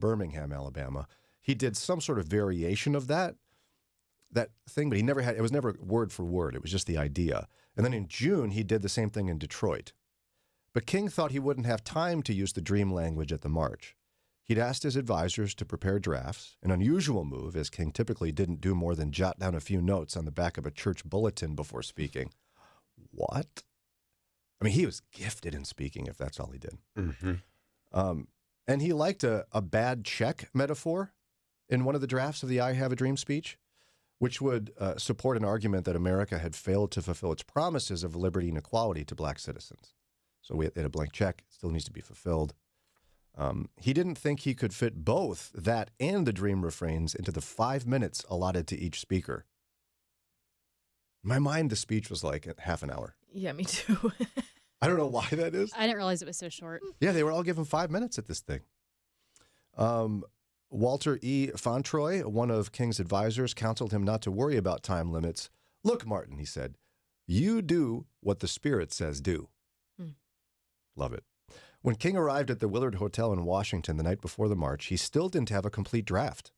Birmingham, Alabama. He did some sort of variation of that thing, but it was never word for word. It was just the idea. And then in June, he did the same thing in Detroit. But King thought he wouldn't have time to use the dream language at the march. He'd asked his advisors to prepare drafts, an unusual move, as King typically didn't do more than jot down a few notes on the back of a church bulletin before speaking. What? I mean, he was gifted in speaking, if that's all he did. Mm-hmm. And he liked a bad check metaphor in one of the drafts of the I Have a Dream speech, which would support an argument that America had failed to fulfill its promises of liberty and equality to black citizens. So we had a blank check. It still needs to be fulfilled. He didn't think he could fit both that and the dream refrains into the 5 minutes allotted to each speaker. In my mind, the speech was like half an hour. Yeah, me too. I don't know why that is. I didn't realize it was so short. Yeah, they were all given 5 minutes at this thing. Walter E. Fauntroy, one of King's advisors, counseled him not to worry about time limits. Look, Martin, he said, you do what the Spirit says do. Love it. When King arrived at the Willard Hotel in Washington the night before the march, he still didn't have a complete draft.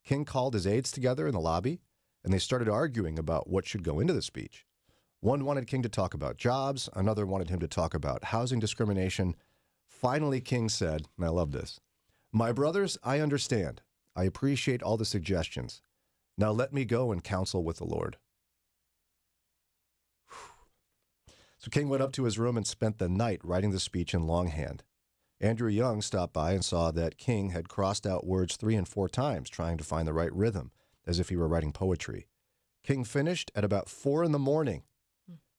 King called his aides together in the lobby, and they started arguing about what should go into the speech. One wanted King to talk about jobs. Another wanted him to talk about housing discrimination. Finally, King said, and I love this, "My brothers, I understand. I appreciate all the suggestions. Now let me go and counsel with the Lord." So King went up to his room and spent the night writing the speech in longhand. Andrew Young stopped by and saw that King had crossed out words 3 and 4 times, trying to find the right rhythm, as if he were writing poetry. King finished at about 4 a.m.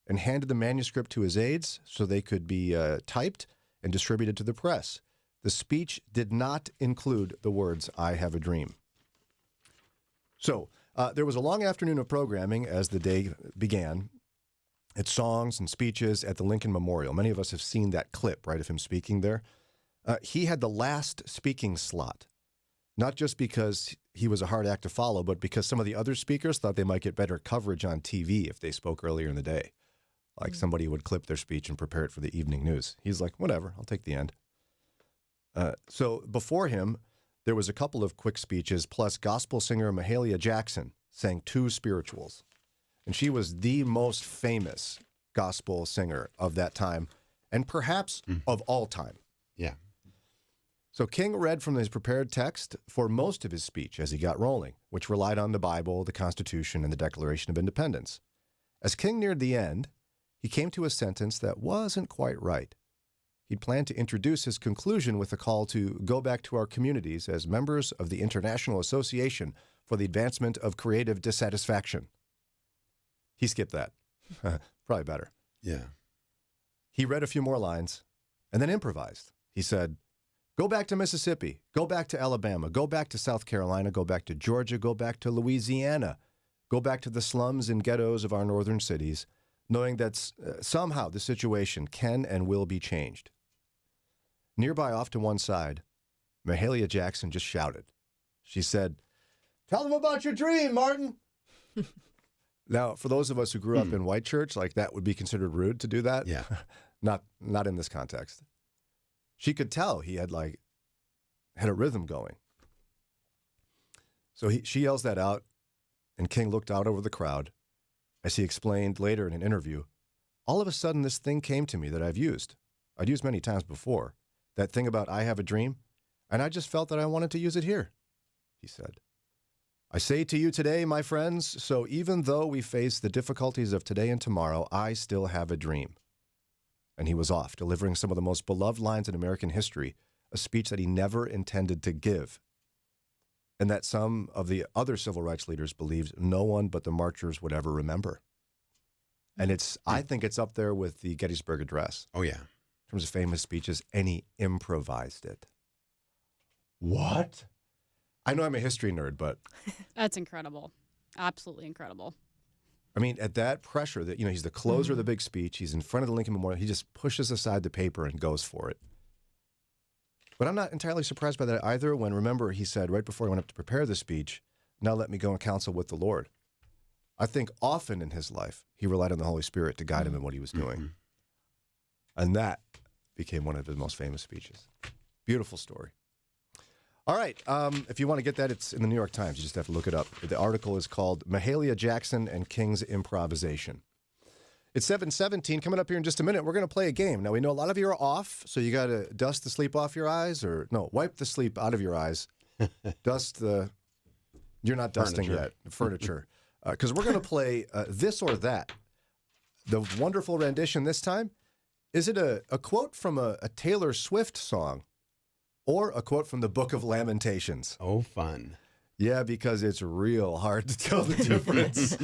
and handed the manuscript to his aides so they could be typed and distributed to the press. The speech did not include the words, "I have a dream." So there was a long afternoon of programming as the day began. It's songs and speeches at the Lincoln Memorial. Many of us have seen that clip, right, of him speaking there. He had the last speaking slot, not just because he was a hard act to follow, but because some of the other speakers thought they might get better coverage on TV if they spoke earlier in the day. Like somebody would clip their speech and prepare it for the evening news. He's like, whatever, I'll take the end. So before him, there was a couple of quick speeches, plus gospel singer Mahalia Jackson sang 2 spirituals. And she was the most famous gospel singer of that time, and perhaps of all time. Yeah. So King read from his prepared text for most of his speech as he got rolling, which relied on the Bible, the Constitution, and the Declaration of Independence. As King neared the end, he came to a sentence that wasn't quite right. He'd planned to introduce his conclusion with a call to go back to our communities as members of the International Association for the Advancement of Creative Dissatisfaction. He skipped that. Probably better. Yeah. He read a few more lines and then improvised. He said, "Go back to Mississippi, go back to Alabama, go back to South Carolina, go back to Georgia, go back to Louisiana, go back to the slums and ghettos of our northern cities, knowing that somehow the situation can and will be changed." Nearby off to one side, Mahalia Jackson just shouted. She said, "Tell them about your dream, Martin." Now, for those of us who grew up in white church, like that would be considered rude to do that. Yeah. Not in this context. She could tell he had a rhythm going. So she yells that out, and King looked out over the crowd. As he explained later in an interview, all of a sudden this thing came to me that I'd used many times before, that thing about "I have a dream," and I just felt that I wanted to use it here, he said. "I say to you today, my friends, so even though we face the difficulties of today and tomorrow, I still have a dream." And he was off, delivering some of the most beloved lines in American history, a speech that he never intended to give, and that some of the other civil rights leaders believed no one but the marchers would ever remember. And I think it's up there with the Gettysburg Address. Oh, yeah. In terms of famous speeches, and he improvised it. What? I know I'm a history nerd, but... That's incredible. Absolutely incredible. I mean, at that pressure that, he's the closer of the big speech. He's in front of the Lincoln Memorial. He just pushes aside the paper and goes for it. But I'm not entirely surprised by that either when, remember, he said right before he went up to prepare the speech, "Now let me go and counsel with the Lord." I think often in his life, he relied on the Holy Spirit to guide him in what he was doing. And that became one of his most famous speeches. Beautiful story. All right. If you want to get that, it's in the New York Times. You just have to look it up. The article is called Mahalia Jackson and King's Improvisation. It's 7:17. Coming up here in just a minute, we're going to play a game. Now, we know a lot of you are off, so you got to dust the sleep off your eyes, or no, wipe the sleep out of your eyes. Dust the... You're not dusting Furniture. yet. Furniture. Because we're going to play This or That. The wonderful rendition this time, is it a quote from a Taylor Swift song or a quote from the Book of Lamentations? Oh, fun. Yeah, because it's real hard to tell the difference.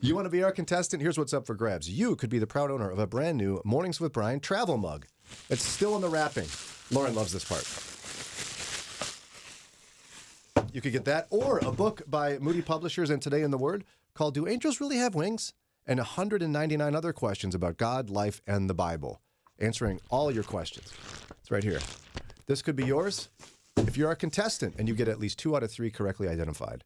You want to be our contestant? Here's what's up for grabs. You could be the proud owner of a brand new Mornings with Brian travel mug. It's still in the wrapping. Lauren loves this part. You could get that, or a book by Moody Publishers and Today in the Word called Do Angels Really Have Wings? And 199 other questions about God, life, and the Bible. Answering all your questions. It's right here. This could be yours if you're a contestant and you get at least 2 out of 3 correctly identified.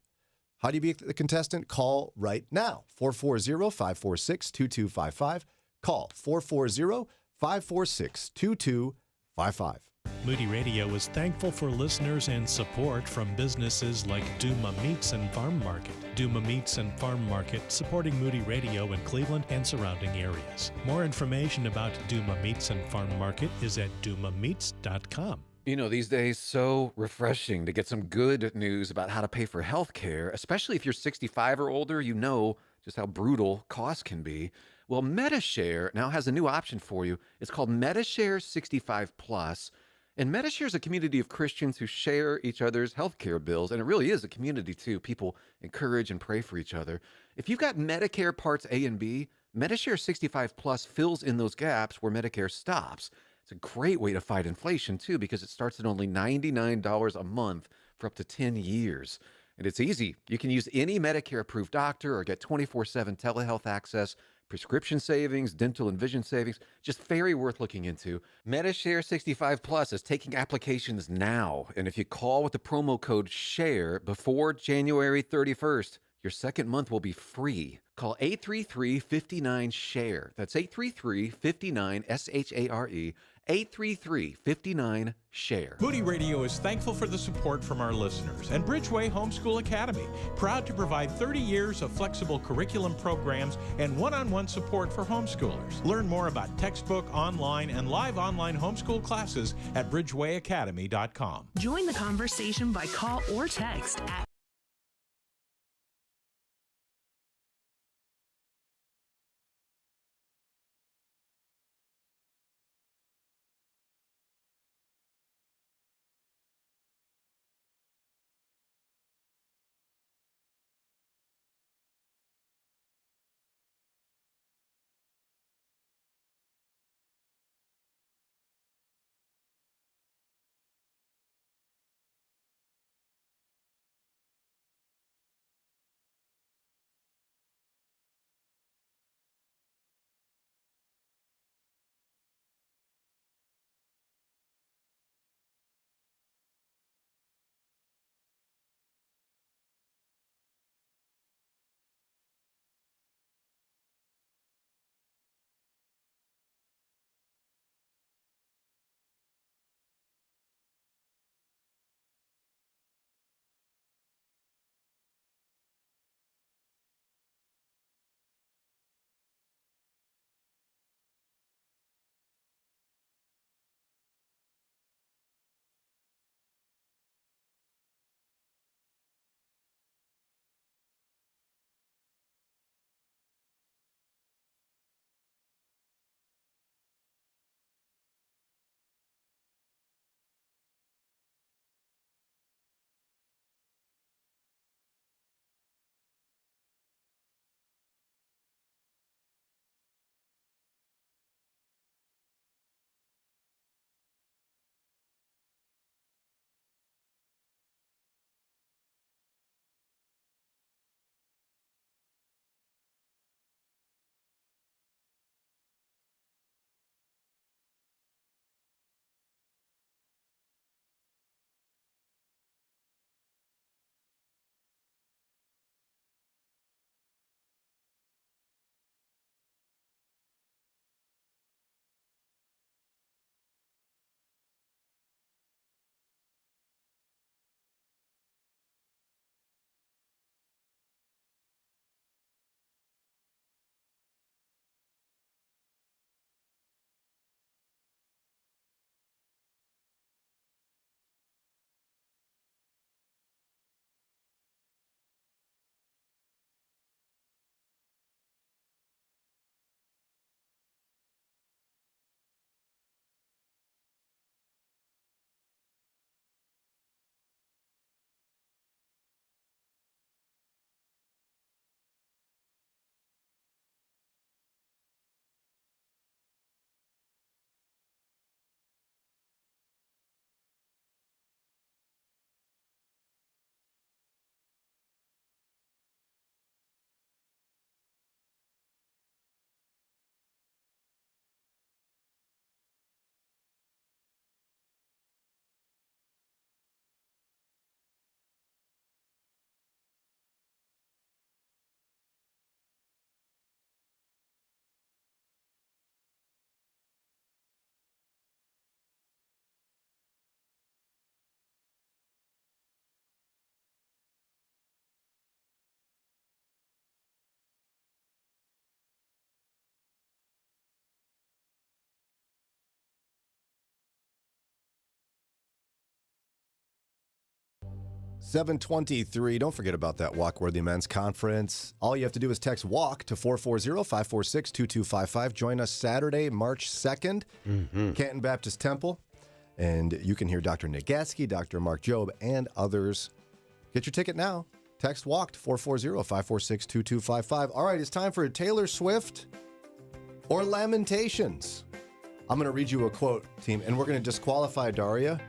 How do you be the contestant? Call right now. 440-546-2255. Call 440-546-2255. Moody Radio is thankful for listeners and support from businesses like Duma Meats and Farm Market. Duma Meats and Farm Market, supporting Moody Radio in Cleveland and surrounding areas. More information about Duma Meats and Farm Market is at dumameats.com. You know, these days, so refreshing to get some good news about how to pay for health care, especially if you're 65 or older. You know just how brutal costs can be. Well, MediShare now has a new option for you. It's called MediShare 65 Plus. And MediShare is a community of Christians who share each other's healthcare bills. And it really is a community, too. People encourage and pray for each other. If you've got Medicare Parts A and B, MediShare 65 Plus fills in those gaps where Medicare stops. It's a great way to fight inflation, too, because it starts at only $99 a month for up to 10 years. And it's easy. You can use any Medicare-approved doctor or get 24/7 telehealth access, prescription savings, dental and vision savings. Just very worth looking into. MediShare 65 Plus is taking applications now. And if you call with the promo code SHARE before January 31st, your second month will be free. Call 833-59-SHARE. That's 833-59-SHARE. 833-59-SHARE. Moody Radio is thankful for the support from our listeners and Bridgeway Homeschool Academy, proud to provide 30 years of flexible curriculum programs and one-on-one support for homeschoolers. Learn more about textbook, online, and live online homeschool classes at bridgewayacademy.com. Join the conversation by call or text at 723. Don't forget about that Walkworthy Men's Conference. All you have to do is text WALK to 440-546-2255. Join us Saturday, March 2nd, Canton Baptist Temple. And you can hear Dr. Nick Gatsky, Dr. Mark Jobe, and others. Get your ticket now. Text WALK to 440-546-2255. All right, it's time for Taylor Swift or Lamentations. I'm going to read you a quote, team, and we're going to disqualify Daria.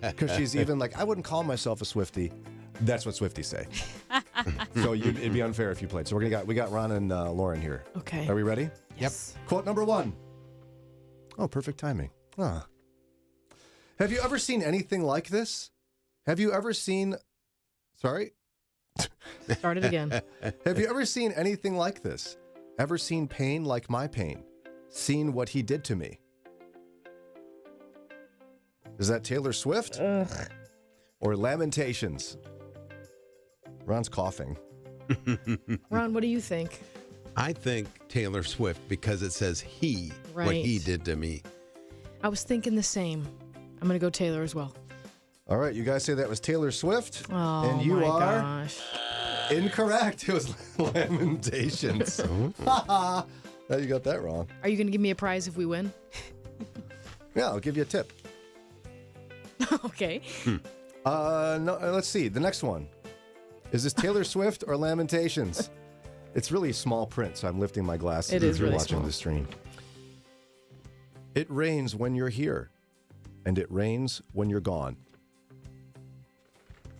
Because she's even like, I wouldn't call myself a Swiftie. That's what Swifties say. So it'd be unfair if you played. So we got Ron and Lauren here. Okay. Are we ready? Yes. Yep. Quote number 1. Oh, perfect timing. Huh. Have you ever seen anything like this? Have you ever seen... Sorry? Start it again. Have you ever seen anything like this? Ever seen pain like my pain? Seen what he did to me? Is that Taylor Swift? Or Lamentations? Ron's coughing. Ron, what do you think? I think Taylor Swift because it says what he did to me. I was thinking the same. I'm going to go Taylor as well. All right, you guys say that was Taylor Swift. Oh, and you my are gosh. incorrect. It was Lamentations. Now you got that wrong. Are you going to give me a prize if we win? Yeah, I'll give you a tip. Okay. No, let's see. The next one. Is this Taylor Swift or Lamentations? It's really small print, so I'm lifting my glasses It as is you're really watching small. the stream. It rains when you're here, and it rains when you're gone.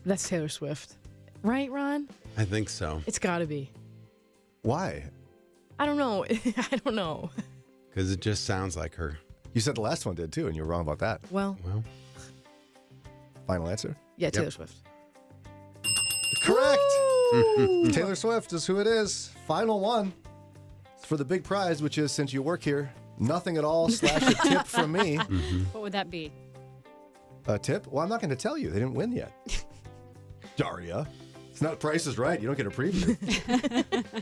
That's Taylor Swift. Right, Ron? I think so. It's got to be. Why? I don't know. I don't know. Because it just sounds like her. You said the last one did too, and you were wrong about that. Well, Final answer? yeah, Taylor Swift. Correct. Taylor Swift is who it is. Final one. It's for the big prize, which is, since you work here, nothing at all / a tip from me. What would that be? A tip? Well, I'm not going to tell you. They didn't win yet. Daria. It's not Price is Right. You don't get a preview.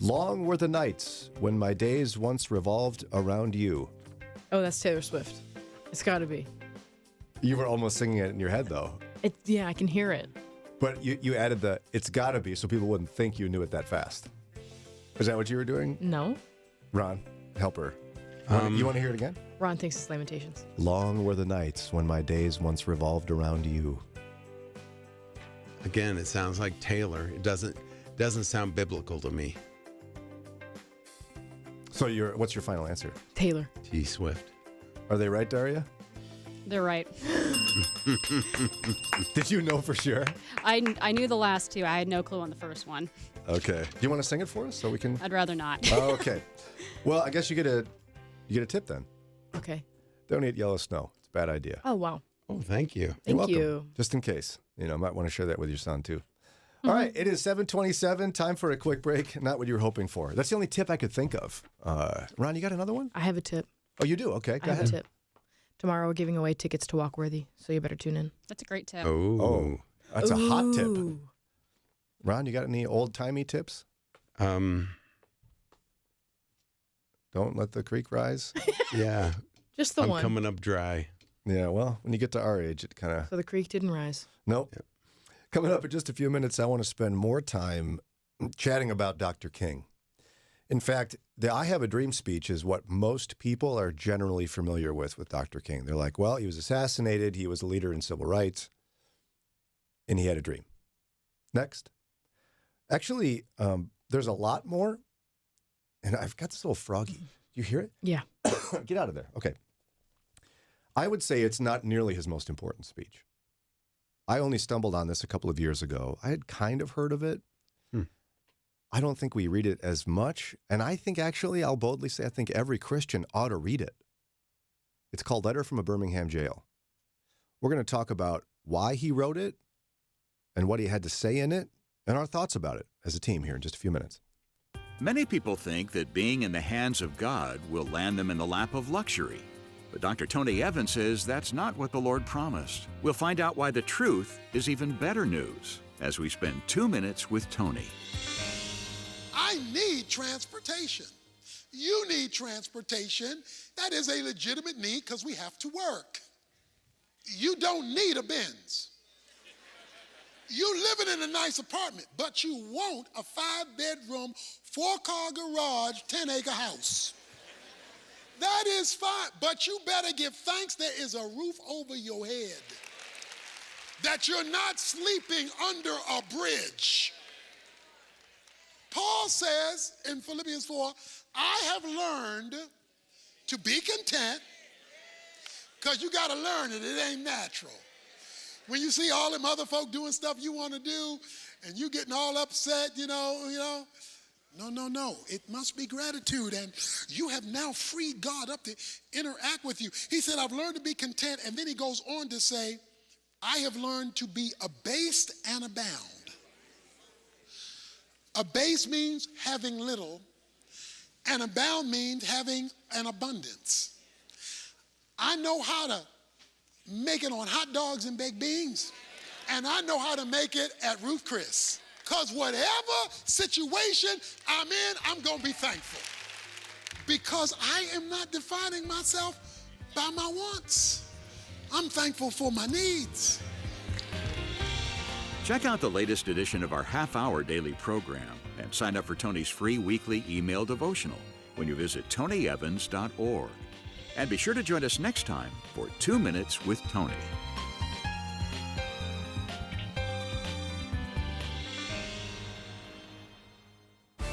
Long were the nights when my days once revolved around you. Oh, that's Taylor Swift. It's got to be. You were almost singing it in your head, though. Yeah, I can hear it. But you added the it's gotta be so people wouldn't think you knew it that fast. Is that what you were doing? No. Ron, help her. You want to hear it again? Ron thinks it's Lamentations. Long were the nights when my days once revolved around you. Again, it sounds like Taylor. It doesn't sound biblical to me. So what's your final answer? Taylor. T Swift. Are they right, Daria? They're right. Did you know for sure? I knew the last two. I had no clue on the first one. Okay. Do you want to sing it for us so we can? I'd rather not. Okay. Well, I guess you get a tip then. Okay. Don't eat yellow snow. It's a bad idea. Oh, wow. Oh, thank you. You're Thank welcome. you. Just in case. Might want to share that with your son too. All right, it is 7:27. Time for a quick break. Not what you were hoping for. That's the only tip I could think of. Ron, you got another one? I have a tip. Oh, you do? Okay, go I have ahead. a tip. Tomorrow we're giving away tickets to Walkworthy, so you better tune in. That's a great tip. Oh. That's a hot tip. Ooh. Ron, you got any old-timey tips? Don't let the creek rise. Yeah. Just the I'm one. coming up dry. Yeah, well, when you get to our age, it kind of... So the creek didn't rise. Nope. Yep. Coming up in just a few minutes, I want to spend more time chatting about Dr. King. In fact, the I Have a Dream speech is what most people are generally familiar with Dr. King. They're like, well, he was assassinated, he was a leader in civil rights, and he had a dream. Next. Actually, there's a lot more, and I've got this little froggy. You hear it? Yeah. Get out of there. Okay. I would say it's not nearly his most important speech. I only stumbled on this a couple of years ago. I had kind of heard of it. I don't think we read it as much. And I think actually, I'll boldly say, I think every Christian ought to read it. It's called Letter from a Birmingham Jail. We're going to talk about why he wrote it and what he had to say in it and our thoughts about it as a team here in just a few minutes. Many people think that being in the hands of God will land them in the lap of luxury. But Dr. Tony Evans says that's not what the Lord promised. We'll find out why the truth is even better news as we spend 2 minutes with Tony. I need transportation. You need transportation. That is a legitimate need because we have to work. You don't need a Benz. You living in a nice apartment, but you want a 5-bedroom, 4-car garage, 10-acre house. That is fine, but you better give thanks there is a roof over your head, that you're not sleeping under a bridge. Paul says in Philippians 4, I have learned to be content, because you got to learn it. It ain't natural. When you see all them other folk doing stuff you want to do, and you getting all upset, no. It must be gratitude. And you have now freed God up to interact with you. He said, I've learned to be content. And then he goes on to say, I have learned to be abased and abound. Abased means having little, and abound means having an abundance. I know how to make it on hot dogs and baked beans, and I know how to make it at Ruth Chris. Because whatever situation I'm in, I'm going to be thankful. Because I am not defining myself by my wants. I'm thankful for my needs. Check out the latest edition of our half-hour daily program and sign up for Tony's free weekly email devotional when you visit tonyevans.org. And be sure to join us next time for 2 Minutes with Tony.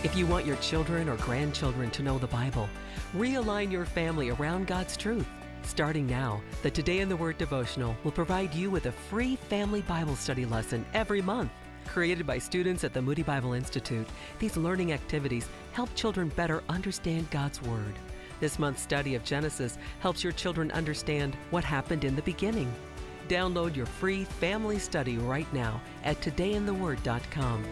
If you want your children or grandchildren to know the Bible, realign your family around God's truth. Starting now, the Today in the Word devotional will provide you with a free family Bible study lesson every month. Created by students at the Moody Bible Institute, these learning activities help children better understand God's Word. This month's study of Genesis helps your children understand what happened in the beginning. Download your free family study right now at todayintheword.com.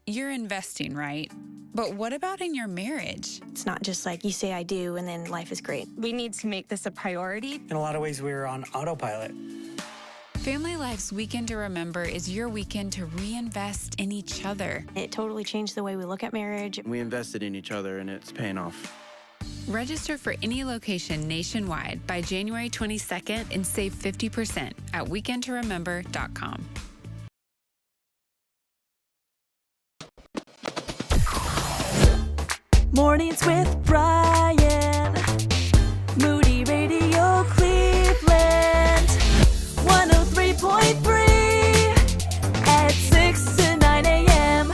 You're investing, right? But what about in your marriage? It's not just like you say I do and then life is great. We need to make this a priority. In a lot of ways, we're on autopilot. Family Life's Weekend to Remember is your weekend to reinvest in each other. It totally changed the way we look at marriage. We invested in each other and it's paying off. Register for any location nationwide by January 22nd and save 50% at weekendtoremember.com. Mornings with Brian. Moody Radio Cleveland. 103.3 at 6 to 9 a.m.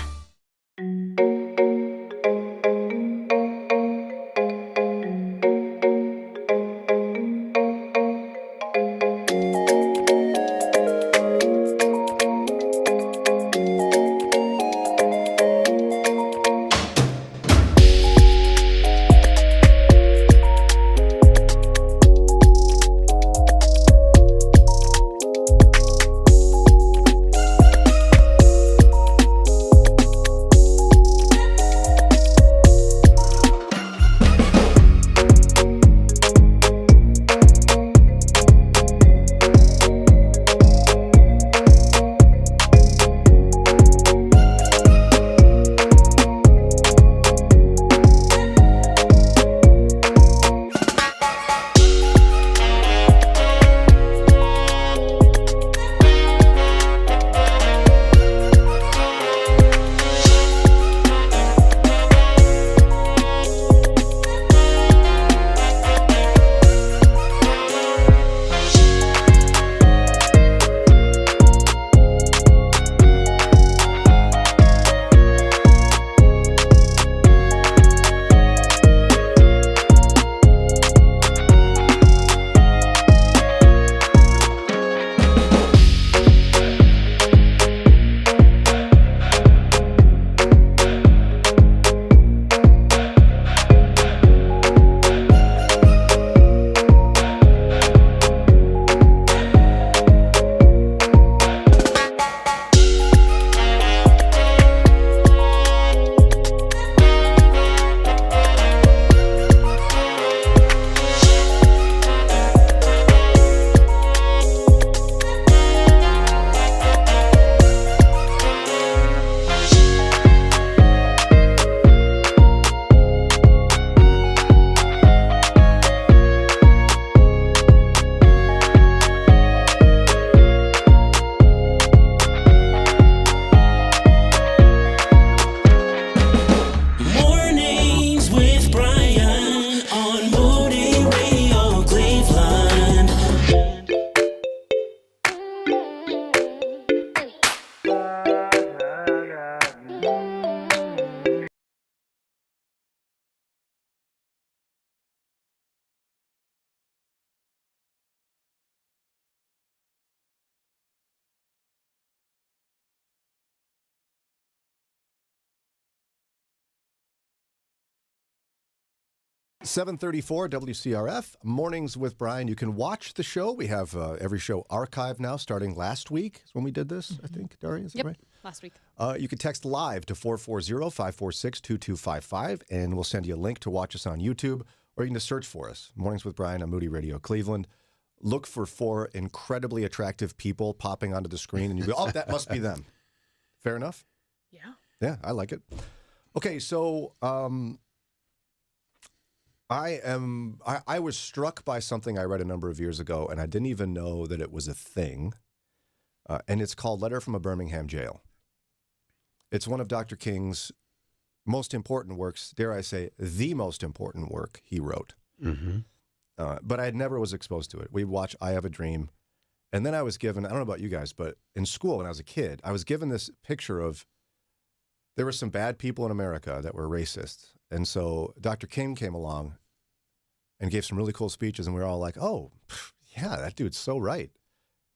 734 WCRF, Mornings with Brian. You can watch the show. We have every show archived now, starting last week is when we did this, I think. Daria, is that right? Last week. You can text live to 440-546-2255, and we'll send you a link to watch us on YouTube, or you can just search for us, Mornings with Brian on Moody Radio Cleveland. Look for 4 incredibly attractive people popping onto the screen, and you go, oh, that must be them. Fair enough? Yeah. Yeah, I like it. Okay, so I was struck by something I read a number of years ago, and I didn't even know that it was a thing, and it's called Letter from a Birmingham Jail. It's one of Dr. King's most important works, dare I say, the most important work he wrote. Mm-hmm. But I never was exposed to it. We watched I Have a Dream, and then I was given, I don't know about you guys, but in school when I was a kid, I was given this picture of, there were some bad people in America that were racist. And so Dr. King came along and gave some really cool speeches, and we were all like, oh, yeah, that dude's so right.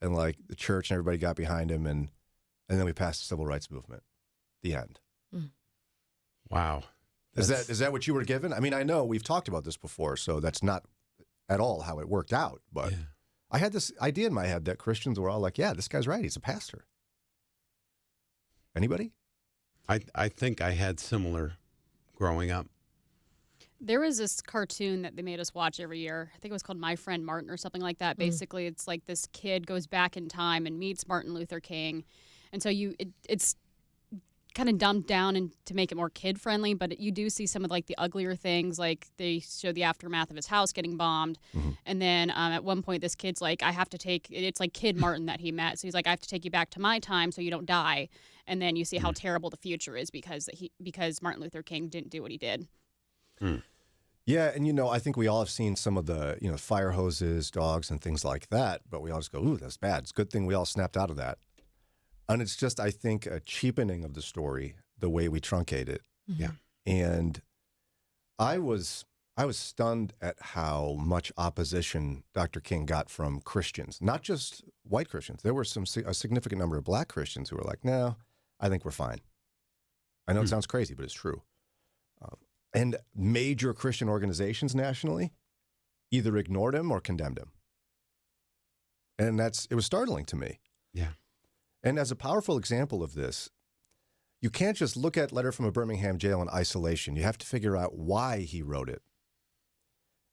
And like the church and everybody got behind him, and then we passed the civil rights movement. The end. Mm. Wow. Is that what you were given? I mean, I know we've talked about this before, so that's not at all how it worked out. But yeah. I had this idea in my head that Christians were all like, yeah, this guy's right. He's a pastor. Anybody? I think I had similar growing up. There was this cartoon that they made us watch every year. I think it was called My Friend Martin or something like that. Basically, it's like this kid goes back in time and meets Martin Luther King. And so it's kind of dumbed down and to make it more kid-friendly, but you do see some of like the uglier things. Like they show the aftermath of his house getting bombed. Mm-hmm. And then at one point, this kid's like, I have to take, it's like Kid Martin that he met. So he's like, I have to take you back to my time so you don't die. And then you see how terrible the future is because Martin Luther King didn't do what he did. Mm. Yeah, and I think we all have seen some of the, fire hoses, dogs, and things like that, but we all just go, ooh, that's bad. It's a good thing we all snapped out of that. And it's just, I think, a cheapening of the story, the way we truncate it. Mm-hmm. Yeah. And I was stunned at how much opposition Dr. King got from Christians, not just white Christians. There were a significant number of black Christians who were like, no, I think we're fine. I know it sounds crazy, but it's true. And major Christian organizations nationally either ignored him or condemned him. And it was startling to me. Yeah. And as a powerful example of this, you can't just look at Letter from a Birmingham Jail in isolation. You have to figure out why he wrote it.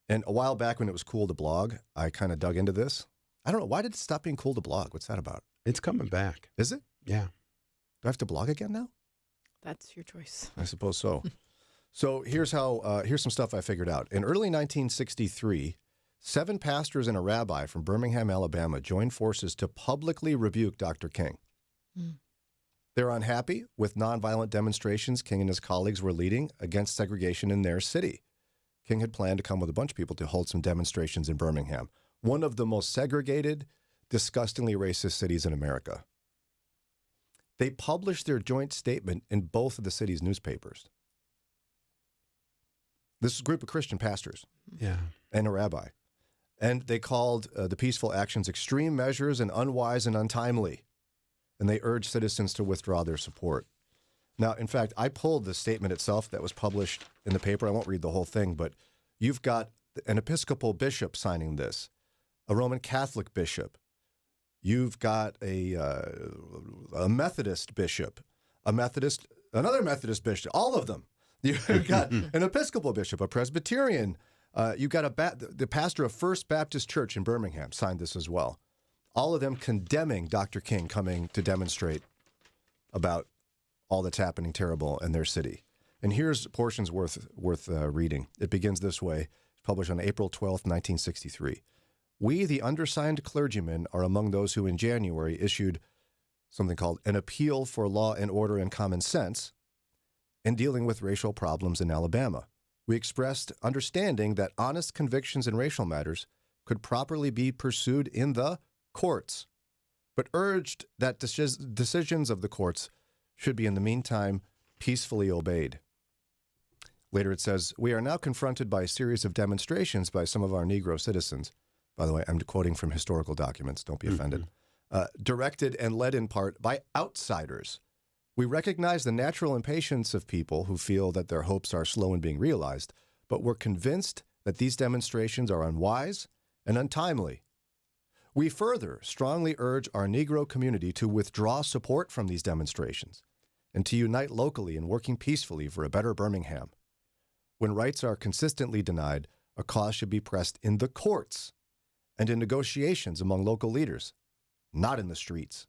And a while back when it was cool to blog, I kind of dug into this. I don't know. Why did it stop being cool to blog? What's that about? It's coming back. Is it? Yeah. Do I have to blog again now? That's your choice. I suppose so. So here's some stuff I figured out. In early 1963, 7 pastors and a rabbi from Birmingham, Alabama joined forces to publicly rebuke Dr. King. Mm. They're unhappy with nonviolent demonstrations King and his colleagues were leading against segregation in their city. King had planned to come with a bunch of people to hold some demonstrations in Birmingham, one of the most segregated, disgustingly racist cities in America. They published their joint statement in both of the city's newspapers. This is a group of Christian pastors and a rabbi. And they called the peaceful actions extreme measures and unwise and untimely. And they urged citizens to withdraw their support. Now, in fact, I pulled the statement itself that was published in the paper. I won't read the whole thing, but you've got an Episcopal bishop signing this, a Roman Catholic bishop. You've got a Methodist bishop, another Methodist bishop, all of them. You've got an Episcopal bishop, a Presbyterian. You've got the pastor of First Baptist Church in Birmingham signed this as well. All of them condemning Dr. King coming to demonstrate about all that's happening terrible in their city. And here's portions worth reading. It begins this way. It's published on April 12th, 1963. We, the undersigned clergymen, are among those who in January issued something called an appeal for law and order and common sense in dealing with racial problems in Alabama. We expressed understanding that honest convictions in racial matters could properly be pursued in the courts, but urged that decisions of the courts should be in the meantime peacefully obeyed. Later it says, we are now confronted by a series of demonstrations by some of our Negro citizens. By the way, I'm quoting from historical documents, don't be offended. Directed and led in part by outsiders. We recognize the natural impatience of people who feel that their hopes are slow in being realized, but we're convinced that these demonstrations are unwise and untimely. We further strongly urge our Negro community to withdraw support from these demonstrations and to unite locally in working peacefully for a better Birmingham. When rights are consistently denied, a cause should be pressed in the courts and in negotiations among local leaders, not in the streets.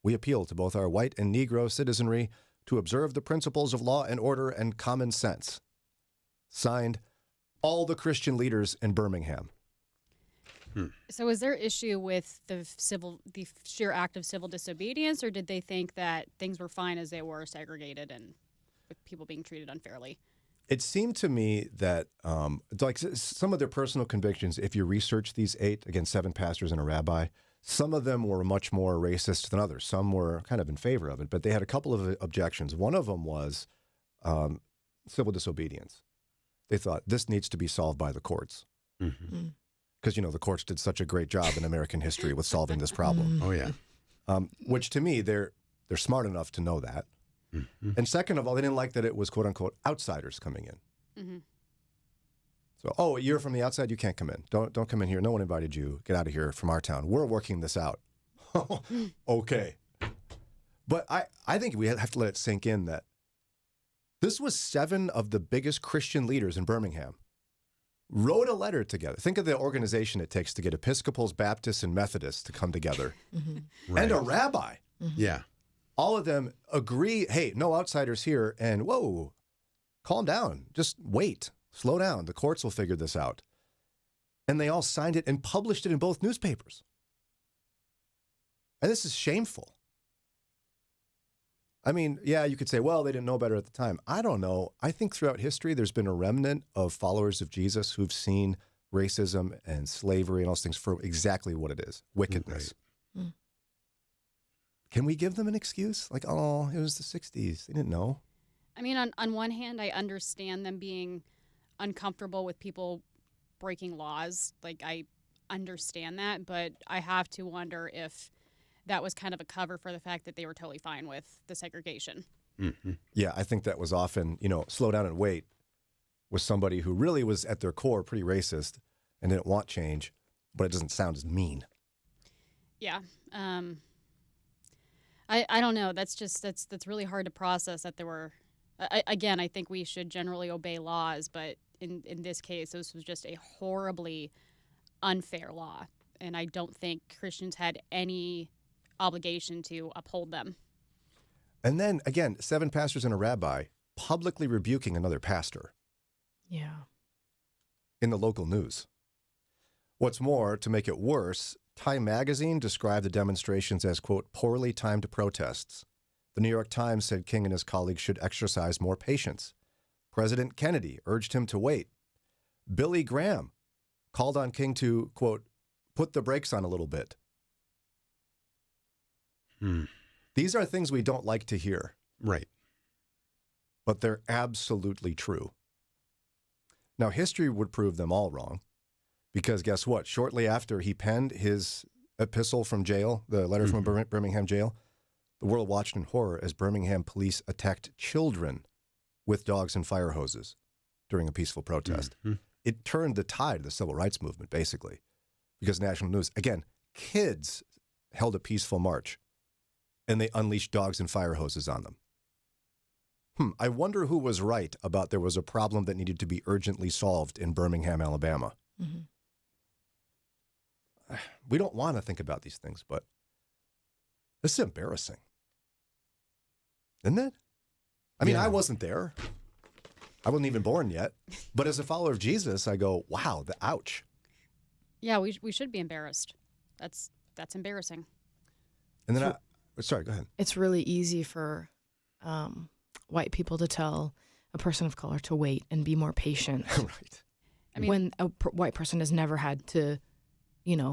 We appeal to both our white and Negro citizenry to observe the principles of law and order and common sense. Signed, all the Christian leaders in Birmingham. So is there issue with the sheer act of civil disobedience, or did they think that things were fine as they were segregated and with people being treated unfairly? It seemed to me that like some of their personal convictions, if you research these 8, again, 7 pastors and a rabbi, some of them were much more racist than others. Some were kind of in favor of it, but they had a couple of objections. One of them was civil disobedience. They thought this needs to be solved by the courts. Mm-hmm. Because, the courts did such a great job in American history with solving this problem. Oh, yeah. Which to me, they're smart enough to know that. Mm-hmm. And second of all, they didn't like that it was, quote unquote, outsiders coming in. Mm-hmm. So, you're from the outside, you can't come in. Don't come in here. No one invited you. Get out of here from our town. We're working this out. Okay. But I think we have to let it sink in that this was 7 of the biggest Christian leaders in Birmingham wrote a letter together. Think of the organization it takes to get Episcopals, Baptists, and Methodists to come together. Right. And a rabbi. Yeah. All of them agree, hey, no outsiders here, and whoa, calm down. Just wait. Slow down. The courts will figure this out. And they all signed it and published it in both newspapers. And this is shameful. I mean, yeah, you could say, well, they didn't know better at the time. I don't know. I think throughout history, there's been a remnant of followers of Jesus who've seen racism and slavery and all those things for exactly what it is, wickedness. Right. Can we give them an excuse? Like, oh, it was the 60s. They didn't know. I mean, on one hand, I understand them being uncomfortable with people breaking laws. Like, I understand that, but I have to wonder if that was kind of a cover for the fact that they were totally fine with the segregation. Mm-hmm. Yeah, I think that was often, slow down and wait was somebody who really was at their core pretty racist and didn't want change, but it doesn't sound as mean. Yeah. I don't know. That's really hard to process that there were, again, I think we should generally obey laws, but in this case, this was just a horribly unfair law. And I don't think Christians had any obligation to uphold them. And then, again, 7 pastors and a rabbi publicly rebuking another pastor. Yeah. In the local news. What's more, to make it worse, Time magazine described the demonstrations as, quote, poorly timed protests. The New York Times said King and his colleagues should exercise more patience. President Kennedy urged him to wait. Billy Graham called on King to, quote, put the brakes on a little bit. These are things we don't like to hear. Right. But they're absolutely true. Now, history would prove them all wrong, because guess what? Shortly after he penned his epistle from jail, the letter from Birmingham jail, the world watched in horror as Birmingham police attacked children with dogs and fire hoses during a peaceful protest. It turned the tide of the civil rights movement, basically, because national news, again, kids held a peaceful march, and they unleashed dogs and fire hoses on them. I wonder who was right about there was a problem that needed to be urgently solved in Birmingham, Alabama. We don't want to think about these things, but this is embarrassing. Isn't it? I mean, I wasn't there. I wasn't even born yet. But as a follower of Jesus, I go, wow, ouch. Yeah, we should be embarrassed. That's embarrassing. And then sorry, go ahead. It's really easy for white people to tell a person of color to wait and be more patient. Right. I mean, when a white person has never had to,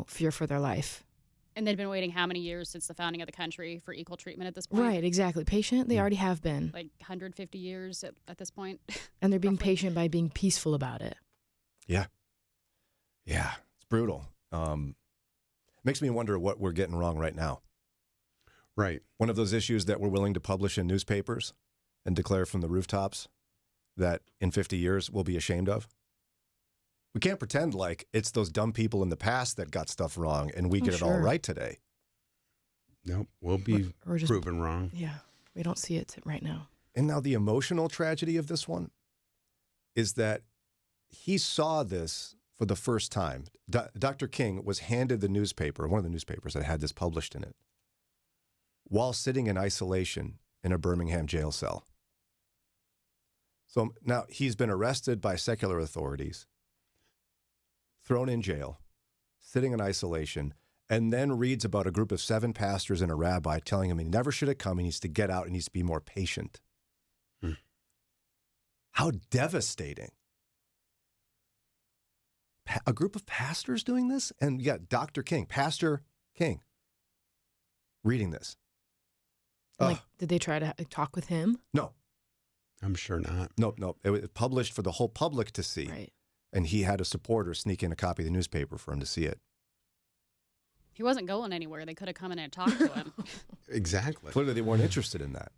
fear for their life. And they've been waiting how many years since the founding of the country for equal treatment at this point? Right, exactly. Patient, they already have been. Like 150 years at this point. And they're being patient by being peaceful about it. Yeah. Yeah, it's brutal. Makes me wonder what we're getting wrong right now. Right. One of those issues that we're willing to publish in newspapers and declare from the rooftops that in 50 years we'll be ashamed of. We can't pretend like it's those dumb people in the past that got stuff wrong and we get it all right today. Nope, we'll be proven wrong. Yeah, we don't see it right now. And now the emotional tragedy of this one is that he saw this for the first time. Dr. King was handed the newspaper, one of the newspapers that had this published in it, while sitting in isolation in a Birmingham jail cell. So now he's been arrested by secular authorities, thrown in jail, sitting in isolation, and then reads about a group of 7 pastors and a rabbi telling him he never should have come. He needs to get out. He needs to be more patient. How devastating. A group of pastors doing this? And you got Dr. King, Pastor King, reading this. Like, did they try to talk with him? No. I'm sure not. Nope. It was published for the whole public to see. Right. And he had a supporter sneak in a copy of the newspaper for him to see it. He wasn't going anywhere. They could have come in and talked to him. Exactly. Clearly, they weren't interested in that.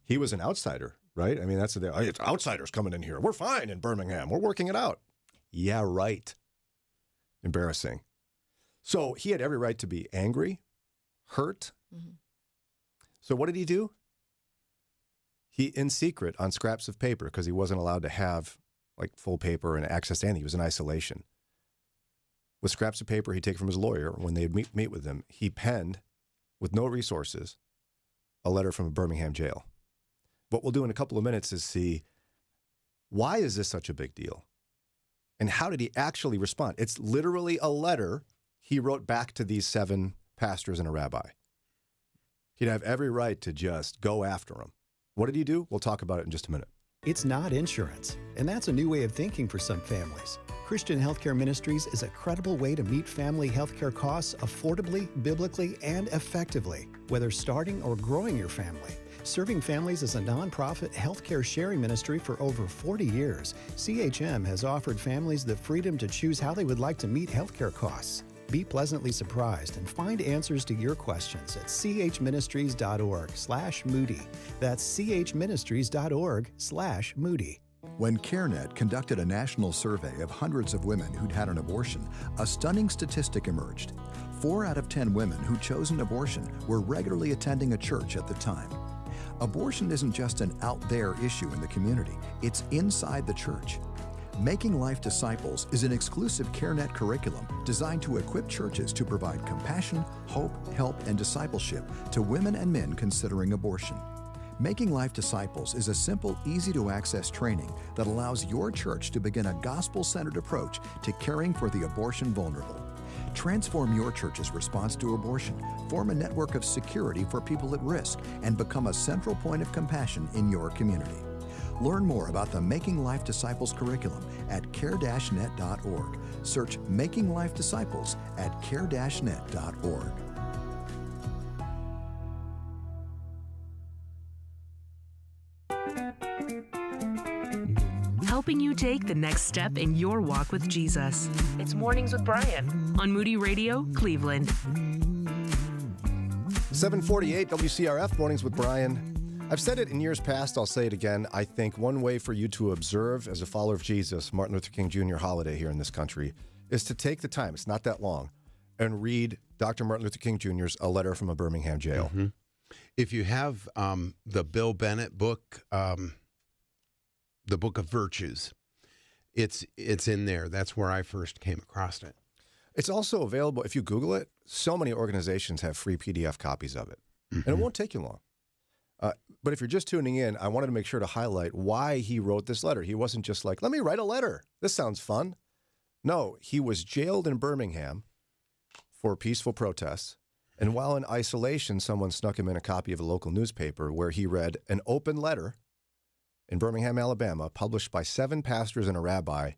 He was an outsider, right? I mean, that's the it's outsiders coming in here. We're fine in Birmingham. We're working it out. Yeah, right. Embarrassing. So he had every right to be angry, hurt. Mm-hmm. So what did he do? He, in secret, on scraps of paper, because he wasn't allowed to have like full paper and access to anything. He was in isolation. With scraps of paper he'd take from his lawyer when they'd meet with him, he penned, with no resources, a letter from a Birmingham jail. What we'll do in a couple of minutes is see, why is this such a big deal? And how did he actually respond? It's literally a letter he wrote back to these 7 pastors and a rabbi. He'd have every right to just go after them. What did he do? We'll talk about it in just a minute. It's not insurance, and that's a new way of thinking for some families. Christian Healthcare Ministries is a credible way to meet family healthcare costs affordably, biblically, and effectively, whether starting or growing your family. Serving families as a nonprofit healthcare sharing ministry for over 40 years, CHM has offered families the freedom to choose how they would like to meet healthcare costs. Be pleasantly surprised and find answers to your questions at chministries.org/Moody. That's chministries.org/Moody. When CareNet conducted a national survey of hundreds of women who'd had an abortion, a stunning statistic emerged. 4 out of 10 women who'd chosen abortion were regularly attending a church at the time. Abortion isn't just an out-there issue in the community, it's inside the church. Making Life Disciples is an exclusive CareNet curriculum designed to equip churches to provide compassion, hope, help, and discipleship to women and men considering abortion. Making Life Disciples is a simple, easy-to-access training that allows your church to begin a gospel-centered approach to caring for the abortion vulnerable. Transform your church's response to abortion, form a network of security for people at risk, and become a central point of compassion in your community. Learn more about the Making Life Disciples curriculum at care-net.org. Search Making Life Disciples at care-net.org. Helping you take the next step in your walk with Jesus. It's Mornings with Brian on Moody Radio, Cleveland. 748 WCRF, Mornings with Brian. I've said it in years past, I'll say it again. I think one way for you to observe as a follower of Jesus, Martin Luther King Jr. holiday here in this country, is to take the time, it's not that long, and read Dr. Martin Luther King Jr.'s A Letter from a Birmingham Jail. Mm-hmm. If you have the Bill Bennett book, the Book of Virtues, it's in there. That's where I first came across it. It's also available, if you Google it, so many organizations have free PDF copies of it. Mm-hmm. And it won't take you long. But if you're just tuning in, I wanted to make sure to highlight why he wrote this letter. He wasn't just like, let me write a letter. This sounds fun. No, he was jailed in Birmingham for peaceful protests. And while in isolation, someone snuck him in a copy of a local newspaper where he read an open letter in Birmingham, Alabama, published by 7 pastors and a rabbi,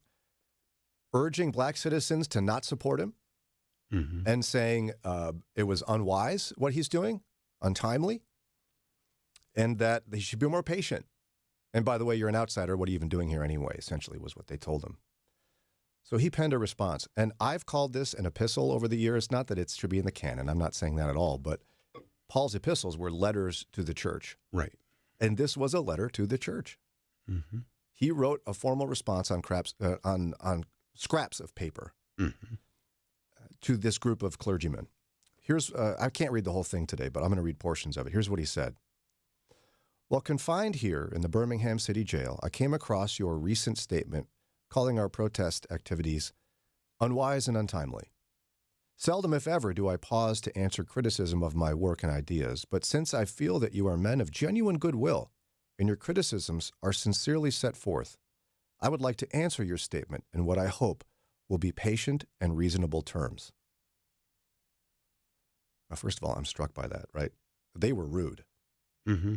urging black citizens to not support him and saying it was unwise what he's doing, untimely, and that he should be more patient. And by the way, you're an outsider. What are you even doing here anyway, essentially was what they told him. So he penned a response. And I've called this an epistle over the years. Not that it should be in the canon. I'm not saying that at all. But Paul's epistles were letters to the church. Right. And this was a letter to the church. Mm-hmm. He wrote a formal response on scraps of paper to this group of clergymen. Here's, I can't read the whole thing today, but I'm going to read portions of it. Here's what he said. While confined here in the Birmingham City Jail, I came across your recent statement calling our protest activities unwise and untimely. Seldom, if ever, do I pause to answer criticism of my work and ideas, but since I feel that you are men of genuine goodwill and your criticisms are sincerely set forth, I would like to answer your statement in what I hope will be patient and reasonable terms. Now, first of all, I'm struck by that, right? They were rude. Mm-hmm.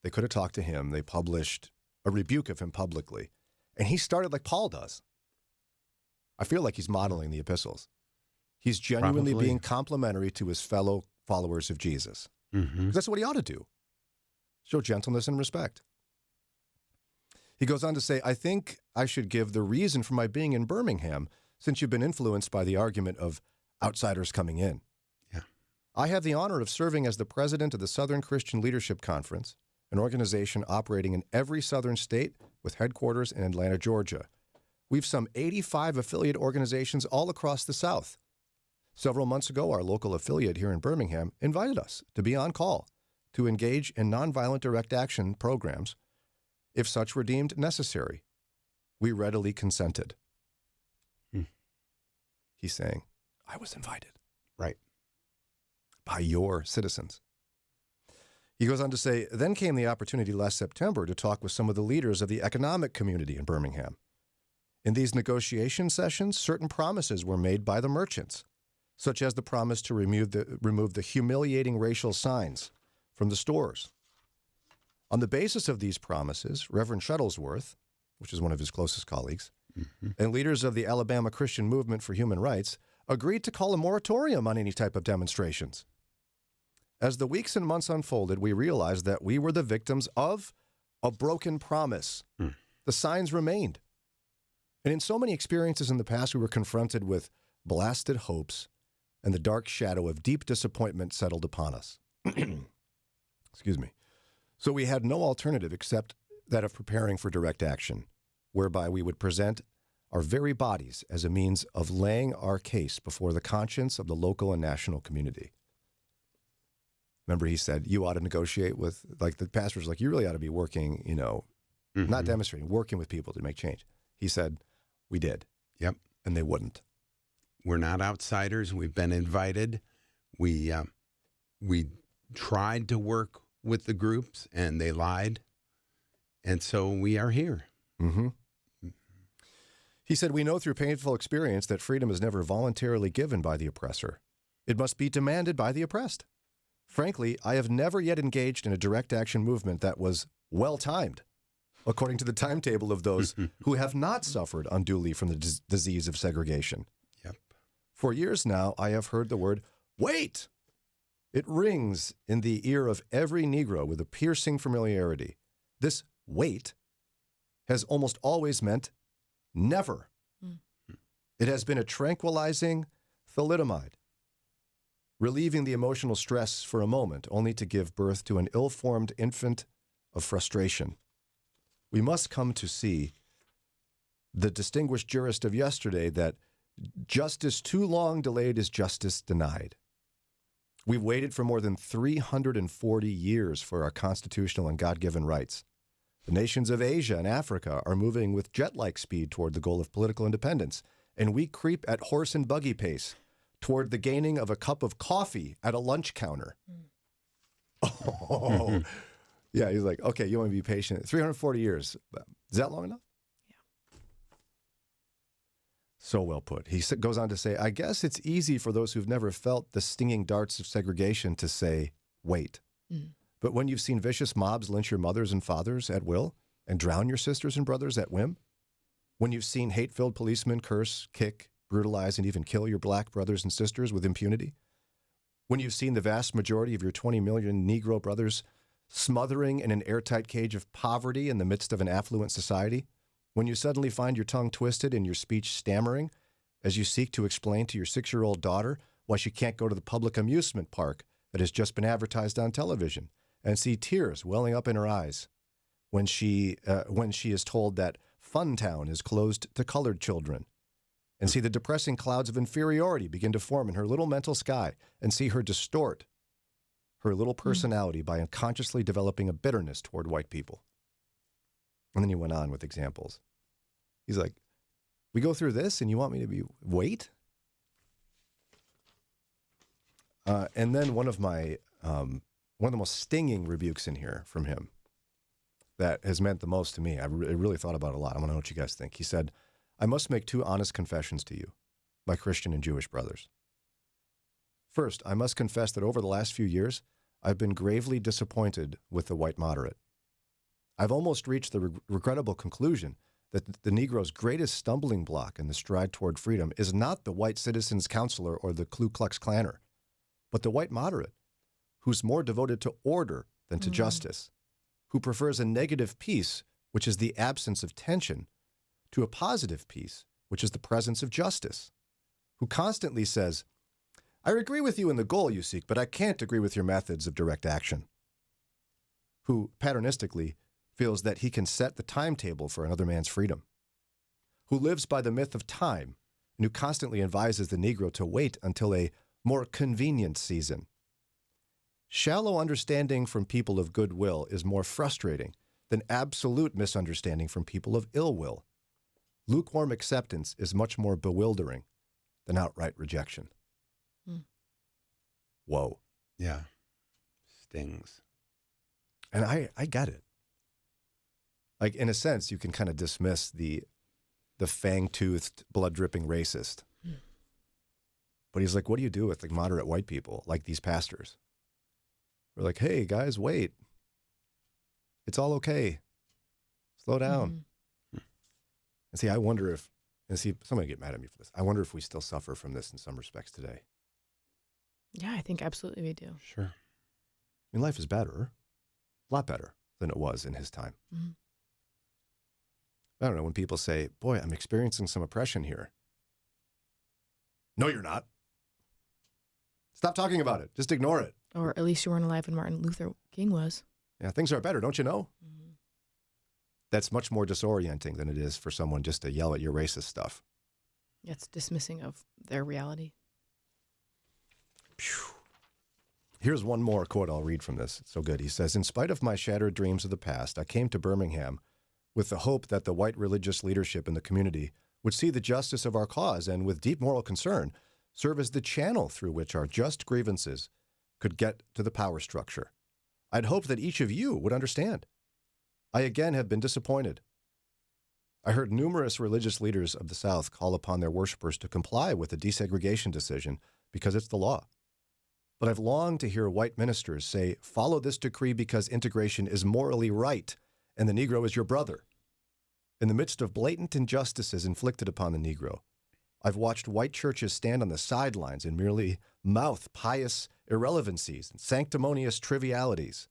They could have talked to him. They published a rebuke of him publicly. And he started like Paul does. I feel like he's modeling the epistles. He's genuinely being complimentary to his fellow followers of Jesus. Mm-hmm. 'Cause that's what he ought to do. Show gentleness and respect. He goes on to say, I think I should give the reason for my being in Birmingham, since you've been influenced by the argument of outsiders coming in. Yeah. I have the honor of serving as the president of the Southern Christian Leadership Conference, an organization operating in every southern state with headquarters in Atlanta, Georgia. We've some 85 affiliate organizations all across the South. Several months ago, our local affiliate here in Birmingham invited us to be on call to engage in nonviolent direct action programs if such were deemed necessary. We readily consented. He's saying, I was invited. Right. By your citizens. He goes on to say, then came the opportunity last September to talk with some of the leaders of the economic community in Birmingham. In these negotiation sessions, certain promises were made by the merchants, such as the promise to remove the humiliating racial signs from the stores. On the basis of these promises, Reverend Shuttlesworth, which is one of his closest colleagues, and leaders of the Alabama Christian Movement for Human Rights agreed to call a moratorium on any type of demonstrations. As the weeks and months unfolded, we realized that we were the victims of a broken promise. The signs remained. And in so many experiences in the past, we were confronted with blasted hopes, and the dark shadow of deep disappointment settled upon us. Excuse me. So we had no alternative except that of preparing for direct action, whereby we would present our very bodies as a means of laying our case before the conscience of the local and national community. Remember, he said, you ought to negotiate with, like the pastor's like, you really ought to be working, not demonstrating, working with people to make change. He said, we did. Yep. And they wouldn't. We're not outsiders. We've been invited. We tried to work with the groups, and they lied. And so we are here. Mm-hmm. He said, we know through painful experience that freedom is never voluntarily given by the oppressor. It must be demanded by the oppressed. Frankly, I have never yet engaged in a direct action movement that was well-timed, according to the timetable of those who have not suffered unduly from the disease of segregation. Yep. For years now, I have heard the word, wait! It rings in the ear of every Negro with a piercing familiarity. This wait has almost always meant never. It has been a tranquilizing thalidomide, relieving the emotional stress for a moment, only to give birth to an ill-formed infant of frustration. We must come to see the distinguished jurist of yesterday that justice too long delayed is justice denied. We've waited for more than 340 years for our constitutional and God-given rights. The nations of Asia and Africa are moving with jet-like speed toward the goal of political independence, and we creep at horse and buggy pace toward the gaining of a cup of coffee at a lunch counter. Oh, yeah, he's like, okay, you want to be patient. 340 years. Is that long enough? Yeah. So well put. He goes on to say, I guess it's easy for those who've never felt the stinging darts of segregation to say, wait. But when you've seen vicious mobs lynch your mothers and fathers at will and drown your sisters and brothers at whim, when you've seen hate-filled policemen curse, kick, brutalize, and even kill your black brothers and sisters with impunity, when you've seen the vast majority of your 20 million Negro brothers smothering in an airtight cage of poverty in the midst of an affluent society, when you suddenly find your tongue twisted and your speech stammering as you seek to explain to your 6-year-old daughter why she can't go to the public amusement park that has just been advertised on television, and see tears welling up in her eyes when she is told that Funtown is closed to colored children, and see the depressing clouds of inferiority begin to form in her little mental sky, and see her distort her little personality by unconsciously developing a bitterness toward white people. And then he went on with examples. He's like, we go through this and you want me to wait? And then one of the most stinging rebukes in here from him that has meant the most to me, I really thought about it a lot. I want to know what you guys think. He said, I must make 2 honest confessions to you, my Christian and Jewish brothers. First, I must confess that over the last few years, I've been gravely disappointed with the white moderate. I've almost reached the regrettable conclusion that the Negro's greatest stumbling block in the stride toward freedom is not the white citizen's counselor or the Ku Klux Klanner, but the white moderate, who's more devoted to order than to justice, who prefers a negative peace, which is the absence of tension, to a positive peace, which is the presence of justice, who constantly says, I agree with you in the goal you seek, but I can't agree with your methods of direct action, who patternistically feels that he can set the timetable for another man's freedom, who lives by the myth of time, and who constantly advises the Negro to wait until a more convenient season. Shallow understanding from people of goodwill is more frustrating than absolute misunderstanding from people of ill will. Lukewarm acceptance is much more bewildering than outright rejection. Whoa. Yeah. Stings. And I get it. Like, in a sense, you can kind of dismiss the fang-toothed, blood-dripping racist. But he's like, what do you do with like moderate white people, like these pastors? We're like, hey, guys, wait. It's all okay. Slow down. And see, I wonder if, somebody get mad at me for this. I wonder if we still suffer from this in some respects today. Yeah, I think absolutely we do. Sure. I mean, life is better, a lot better than it was in his time. I don't know, when people say, boy, I'm experiencing some oppression here. No, you're not. Stop talking about it. Just ignore it. Or at least you weren't alive when Martin Luther King was. Yeah, things are better, don't you know? That's much more disorienting than it is for someone just to yell at your racist stuff. It's dismissing of their reality. Here's one more quote I'll read from this. It's so good. He says, in spite of my shattered dreams of the past, I came to Birmingham with the hope that the white religious leadership in the community would see the justice of our cause and, with deep moral concern, serve as the channel through which our just grievances could get to the power structure. I'd hoped that each of you would understand. I again have been disappointed. I heard numerous religious leaders of the South call upon their worshipers to comply with the desegregation decision because it's the law. But I've longed to hear white ministers say, follow this decree because integration is morally right and the Negro is your brother. In the midst of blatant injustices inflicted upon the Negro, I've watched white churches stand on the sidelines and merely mouth pious irrelevancies and sanctimonious trivialities.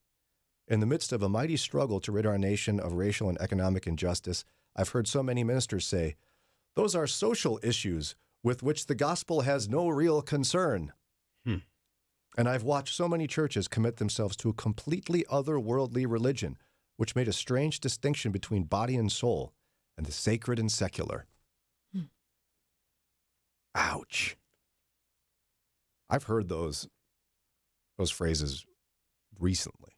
In the midst of a mighty struggle to rid our nation of racial and economic injustice, I've heard so many ministers say, those are social issues with which the gospel has no real concern. And I've watched so many churches commit themselves to a completely otherworldly religion, which made a strange distinction between body and soul and the sacred and secular. Ouch. I've heard those phrases recently.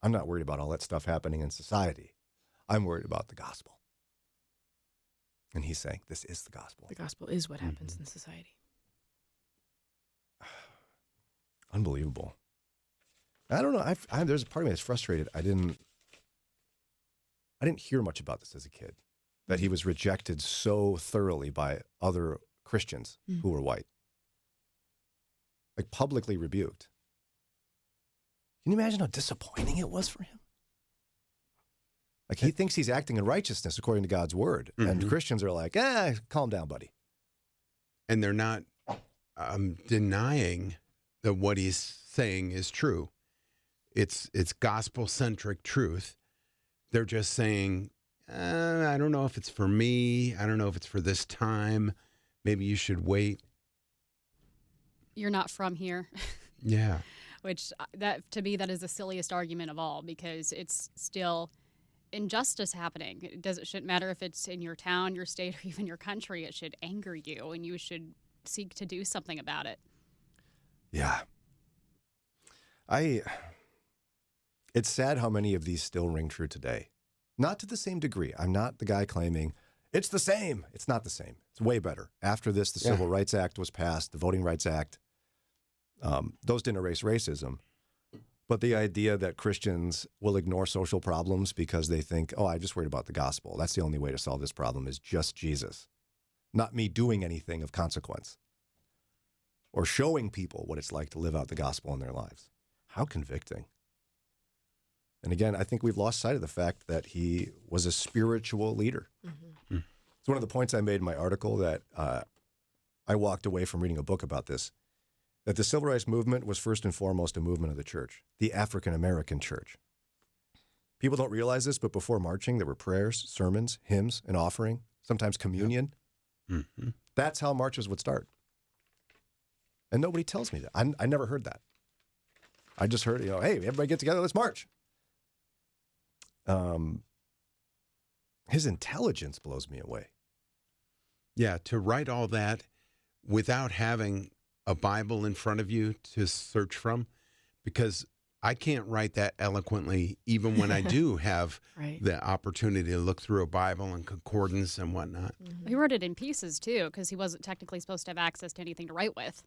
I'm not worried about all that stuff happening in society. I'm worried about the gospel. And he's saying this is the gospel. The gospel is what happens in society. Unbelievable. I don't know. There's a part of me that's frustrated. I didn't hear much about this as a kid, that he was rejected so thoroughly by other Christians who were white. Like publicly rebuked. Can you imagine how disappointing it was for him? Like he thinks he's acting in righteousness according to God's word. And Christians are like, calm down, buddy. And they're not denying that what he's saying is true. It's gospel-centric truth. They're just saying, I don't know if it's for me. I don't know if it's for this time. Maybe you should wait. You're not from here. Yeah. Which, that to me, that is the silliest argument of all, because it's injustice happening. It shouldn't matter if it's in your town, your state, or even your country. It should anger you, and you should seek to do something about it. Yeah. It's sad how many of these still ring true today. Not to the same degree. I'm not the guy claiming it's the same. It's not the same. It's way better. After this, the Civil Rights Act was passed, the Voting Rights Act. Those didn't erase racism. But the idea that Christians will ignore social problems because they think, oh, I'm just worried about the gospel. That's the only way to solve this problem is just Jesus. Not me doing anything of consequence. Or showing people what it's like to live out the gospel in their lives. How convicting. And again, I think we've lost sight of the fact that he was a spiritual leader. Mm-hmm. It's one of the points I made in my article that I walked away from reading a book about this, that the Civil Rights Movement was first and foremost a movement of the church, the African-American church. People don't realize this, but before marching, there were prayers, sermons, hymns, an offering, sometimes communion. Mm-hmm. That's how marches would start. And nobody tells me that. I never heard that. I just heard, hey, everybody get together, let's march. His intelligence blows me away. Yeah, to write all that without having a Bible in front of you to search from, because I can't write that eloquently even when I do have the opportunity to look through a Bible and concordance and whatnot. Mm-hmm. He wrote it in pieces, too, because he wasn't technically supposed to have access to anything to write with.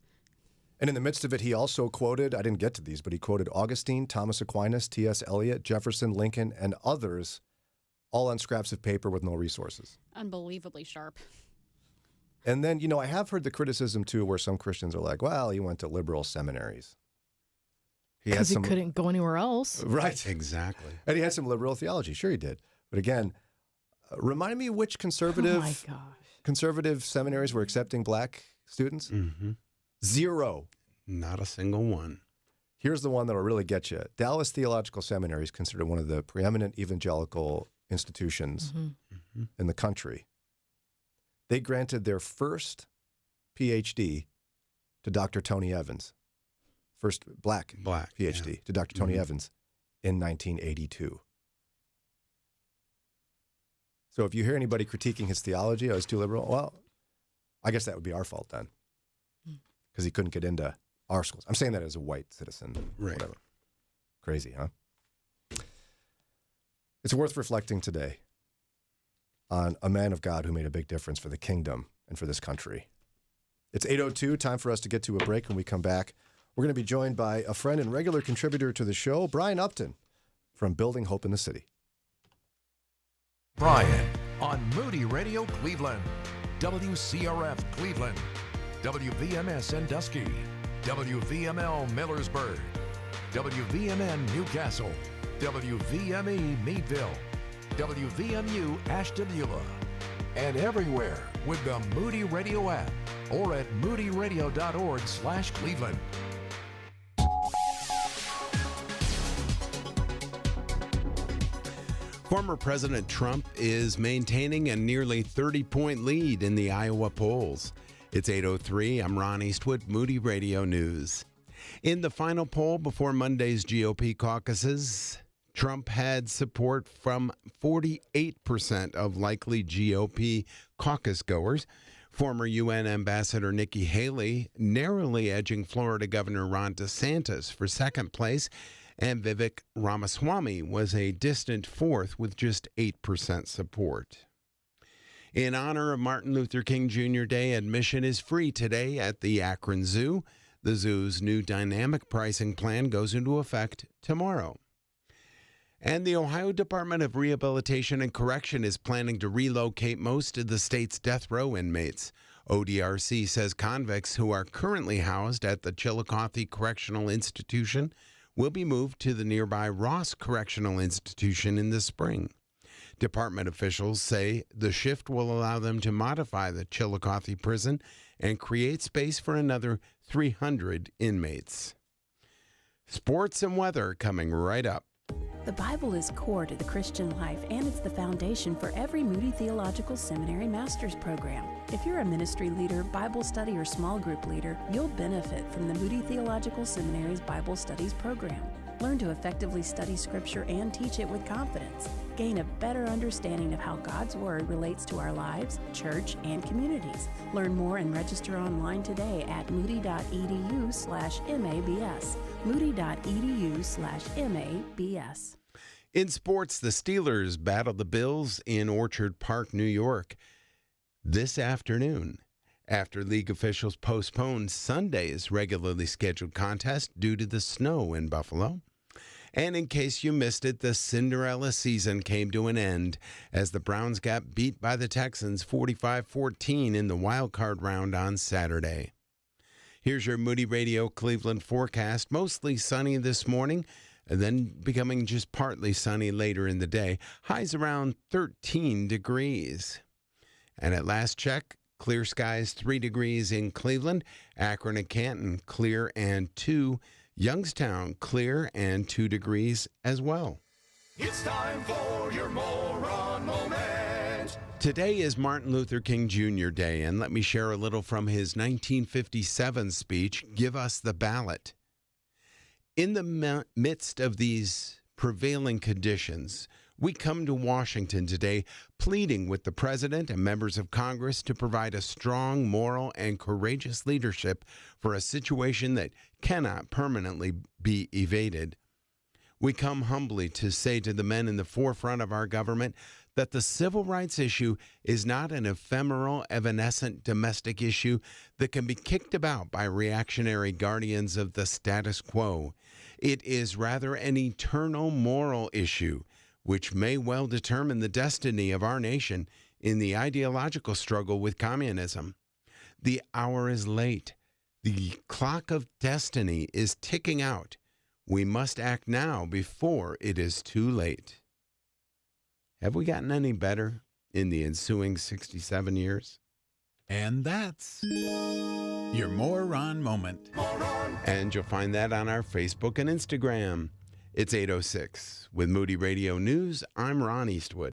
And in the midst of it, he also quoted, I didn't get to these, but he quoted Augustine, Thomas Aquinas, T.S. Eliot, Jefferson, Lincoln, and others, all on scraps of paper with no resources. Unbelievably sharp. And then, I have heard the criticism, too, where some Christians are like, well, he went to liberal seminaries. Because he couldn't go anywhere else. Right. Exactly. And he had some liberal theology. Sure he did. But again, remind me which conservative seminaries were accepting black students? Mm-hmm. 0. Not a single one. Here's the one that'll really get you. Dallas Theological Seminary is considered one of the preeminent evangelical institutions in the country. They granted their first PhD to Dr. Tony Evans. First black PhD to Dr. Tony Evans in 1982. So if you hear anybody critiquing his theology, he's too liberal, well, I guess that would be our fault then. Because he couldn't get into our schools. I'm saying that as a white citizen. Right. Whatever. Crazy, huh? It's worth reflecting today on a man of God who made a big difference for the kingdom and for this country. It's 8:02, time for us to get to a break. When we come back, we're going to be joined by a friend and regular contributor to the show, Brian Upton from Building Hope in the City. Brian on Moody Radio Cleveland, WCRF Cleveland, WVMS Sandusky, WVML Millersburg, WVMN Newcastle, WVME Meadville, WVMU Ashtabula, and everywhere with the Moody Radio app or at moodyradio.org/Cleveland. Former President Trump is maintaining a nearly 30-point lead in the Iowa polls. It's 8:03. I'm Ron Eastwood, Moody Radio News. In the final poll before Monday's GOP caucuses, Trump had support from 48% of likely GOP caucus goers. Former UN Ambassador Nikki Haley narrowly edging Florida Governor Ron DeSantis for second place, and Vivek Ramaswamy was a distant fourth with just 8% support. In honor of Martin Luther King Jr. Day, admission is free today at the Akron Zoo. The zoo's new dynamic pricing plan goes into effect tomorrow. And the Ohio Department of Rehabilitation and Correction is planning to relocate most of the state's death row inmates. ODRC says convicts who are currently housed at the Chillicothe Correctional Institution will be moved to the nearby Ross Correctional Institution in the spring. Department officials say the shift will allow them to modify the Chillicothe prison and create space for another 300 inmates. Sports and weather coming right up. The Bible is core to the Christian life, and it's the foundation for every Moody Theological Seminary Master's Program. If you're a ministry leader, Bible study, or small group leader, you'll benefit from the Moody Theological Seminary's Bible Studies program. Learn to effectively study Scripture and teach it with confidence. Gain a better understanding of how God's Word relates to our lives, church, and communities. Learn more and register online today at moody.edu/MABS. moody.edu/MABS. In sports, the Steelers battle the Bills in Orchard Park, New York this afternoon, after league officials postponed Sunday's regularly scheduled contest due to the snow in Buffalo. And in case you missed it, the Cinderella season came to an end as the Browns got beat by the Texans 45-14 in the wild card round on Saturday. Here's your Moody Radio Cleveland forecast. Mostly sunny this morning, and then becoming just partly sunny later in the day. Highs around 13 degrees. And at last check, clear skies 3 degrees in Cleveland, Akron and Canton clear and 2, Youngstown clear and 2 degrees as well. It's time for your moron moment. Today is Martin Luther King Jr. Day, and let me share a little from his 1957 speech, Give Us the Ballot. In the midst of these prevailing conditions, we come to Washington today pleading with the President and members of Congress to provide a strong, moral, and courageous leadership for a situation that cannot permanently be evaded. We come humbly to say to the men in the forefront of our government that the civil rights issue is not an ephemeral, evanescent domestic issue that can be kicked about by reactionary guardians of the status quo. It is rather an eternal moral issue which may well determine the destiny of our nation in the ideological struggle with communism. The hour is late. The clock of destiny is ticking out. We must act now before it is too late. Have we gotten any better in the ensuing 67 years? And that's your moron moment. And you'll find that on our Facebook and Instagram. It's 8:06. With Moody Radio News, I'm Ron Eastwood.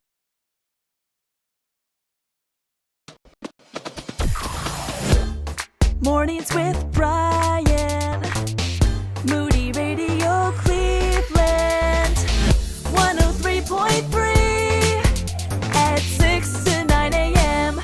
Mornings with Brian. Moody Radio Cleveland. 103.3 at 6 to 9 a.m.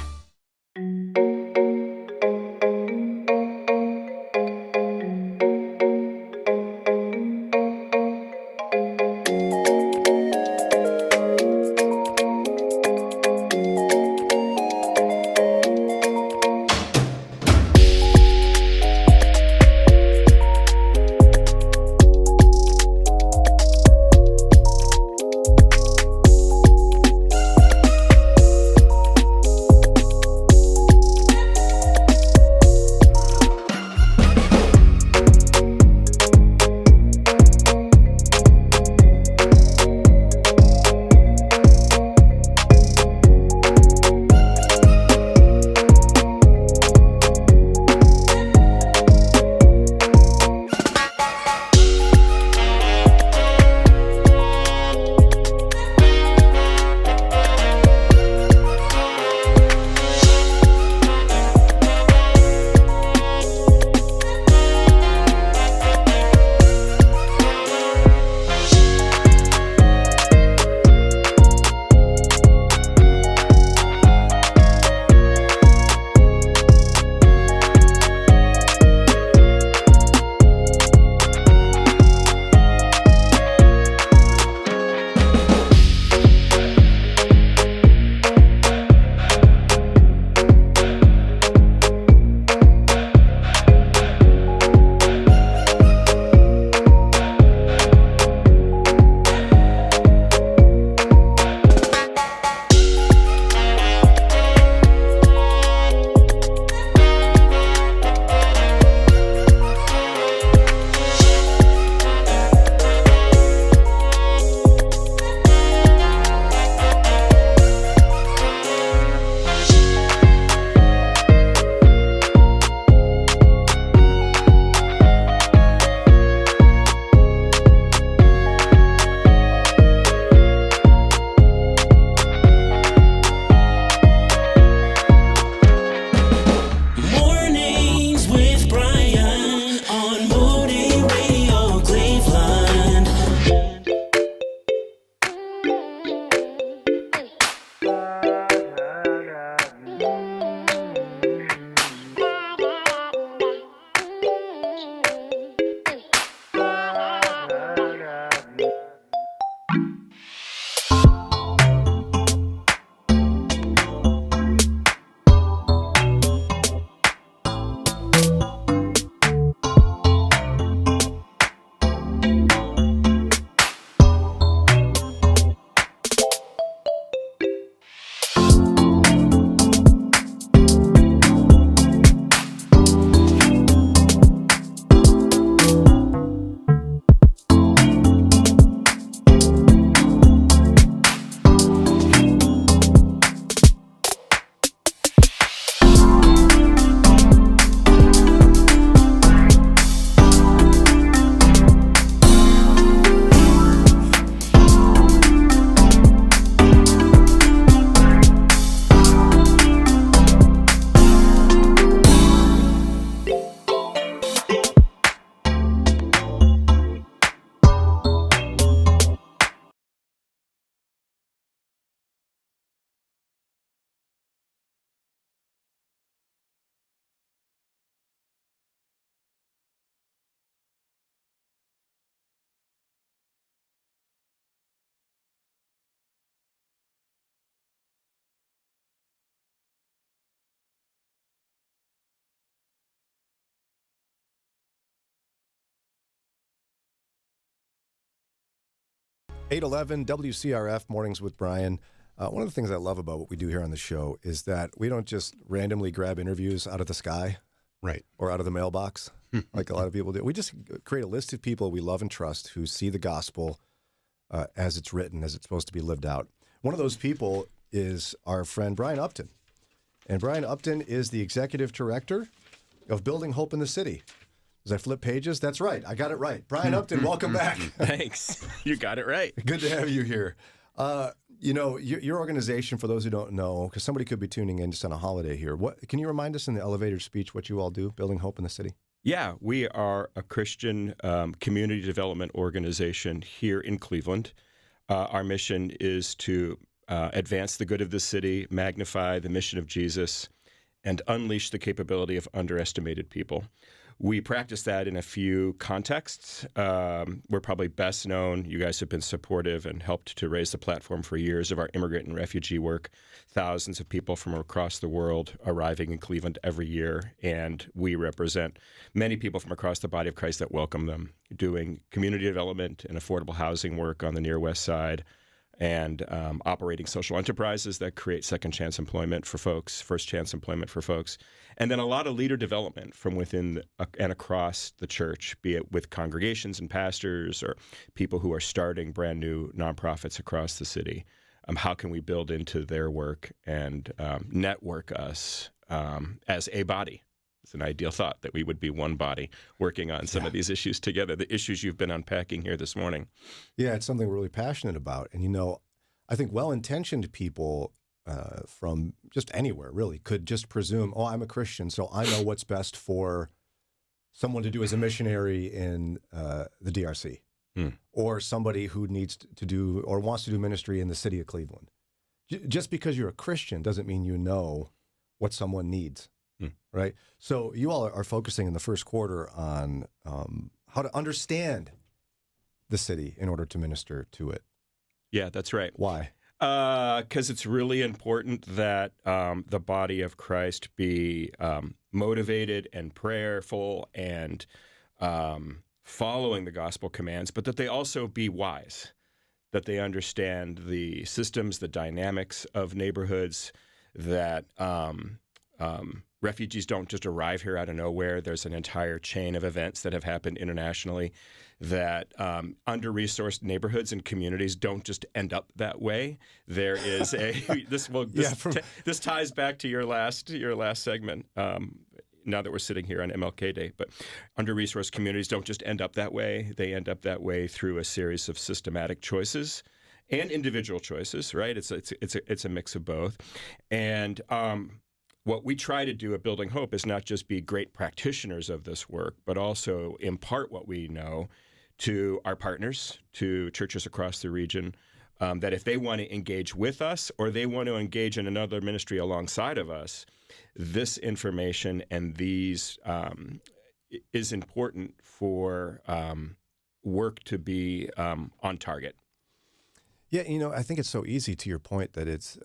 811 WCRF Mornings with Brian. One of the things I love about what we do here on the show is that we don't just randomly grab interviews out of the sky, right, or out of the mailbox, like a lot of people do. We just create a list of people we love and trust who see the gospel as it's written, as it's supposed to be lived out. One of those people is our friend Brian Upton. And Brian Upton is the executive director of Building Hope in the City. As I flip pages, that's right. I got it right. Brian Upton, welcome back. Thanks. You got it right. Good to have you here. You know, your organization, for those who don't know, because somebody could be tuning in just on a holiday here, can you remind us in the elevator speech what you all do, Building Hope in the City? Yeah, we are a Christian community development organization here in Cleveland. Our mission is to advance the good of the city, magnify the mission of Jesus, and unleash the capability of underestimated people. We practice that in a few contexts. We're probably best known. You guys have been supportive and helped to raise the platform for years of our immigrant and refugee work. Thousands of people from across the world arriving in Cleveland every year, and we represent many people from across the body of Christ that welcome them, doing community development and affordable housing work on the Near West Side, and operating social enterprises that create second chance employment for folks, first chance employment for folks, and then a lot of leader development from within and across the church, be it with congregations and pastors or people who are starting brand new nonprofits across the city. How can we build into their work and network us as a body? It's an ideal thought that we would be one body working on some of these issues together, the issues you've been unpacking here this morning. Yeah, it's something we're really passionate about. And, you know, I think well-intentioned people from just anywhere, really, could just presume, oh, I'm a Christian, so I know what's best for someone to do as a missionary in the DRC, or somebody who needs to do or wants to do ministry in the city of Cleveland. Just because you're a Christian doesn't mean you know what someone needs. Right. So you all are focusing in the first quarter on how to understand the city in order to minister to it. Yeah, that's right. Why? Because it's really important that the body of Christ be motivated and prayerful and following the gospel commands, but that they also be wise, that they understand the systems, the dynamics of neighborhoods, that refugees don't just arrive here out of nowhere. There's an entire chain of events that have happened internationally, that under-resourced neighborhoods and communities don't just end up that way. There is this ties back to your last segment. Now that we're sitting here on MLK Day, but under-resourced communities don't just end up that way. They end up that way through a series of systematic choices and individual choices. Right? It's a mix of both, and what we try to do at Building Hope is not just be great practitioners of this work, but also impart what we know to our partners, to churches across the region, that if they want to engage with us or they want to engage in another ministry alongside of us, this information and these is important for work to be on target. Yeah, you know, I think it's so easy, to your point, that it's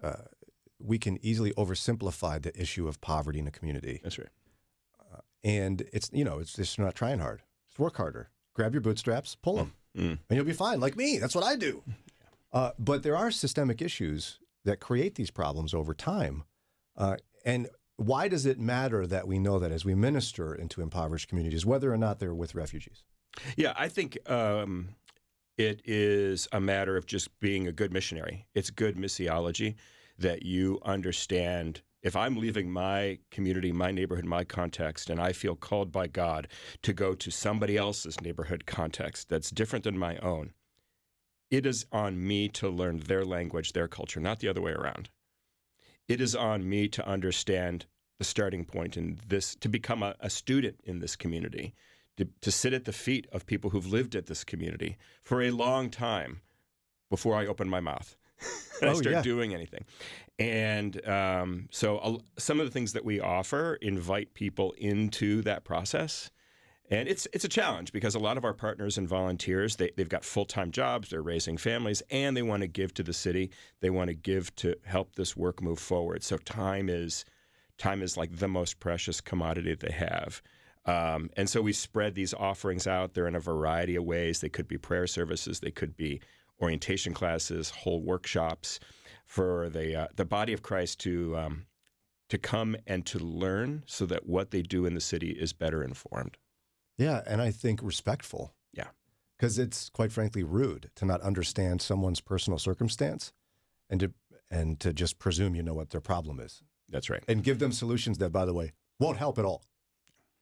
we can easily oversimplify the issue of poverty in a community. That's right. And it's just not trying hard. Just work harder. Grab your bootstraps, pull them, and you'll be fine. Like me, that's what I do. But there are systemic issues that create these problems over time. And why does it matter that we know that as we minister into impoverished communities, whether or not they're with refugees? Yeah, I think it is a matter of just being a good missionary. It's good missiology that you understand. If I'm leaving my community, my neighborhood, my context, and I feel called by God to go to somebody else's neighborhood context that's different than my own, it is on me to learn their language, their culture, not the other way around. It is on me to understand the starting point in this, to become a student in this community, to sit at the feet of people who've lived at this community for a long time before I open my mouth. And I start doing anything. And so some of the things that we offer invite people into that process. And it's a challenge because a lot of our partners and volunteers, they've got full-time jobs, they're raising families, and they want to give to the city. They want to give to help this work move forward. So time is like the most precious commodity they have. And so we spread these offerings out there in a variety of ways. They could be prayer services. They could be orientation classes, whole workshops for the body of Christ to come and to learn so that what they do in the city is better informed. Yeah, and I think respectful. Yeah. Because it's, quite frankly, rude to not understand someone's personal circumstance and to just presume you know what their problem is. That's right. And give them solutions that, by the way, won't help at all.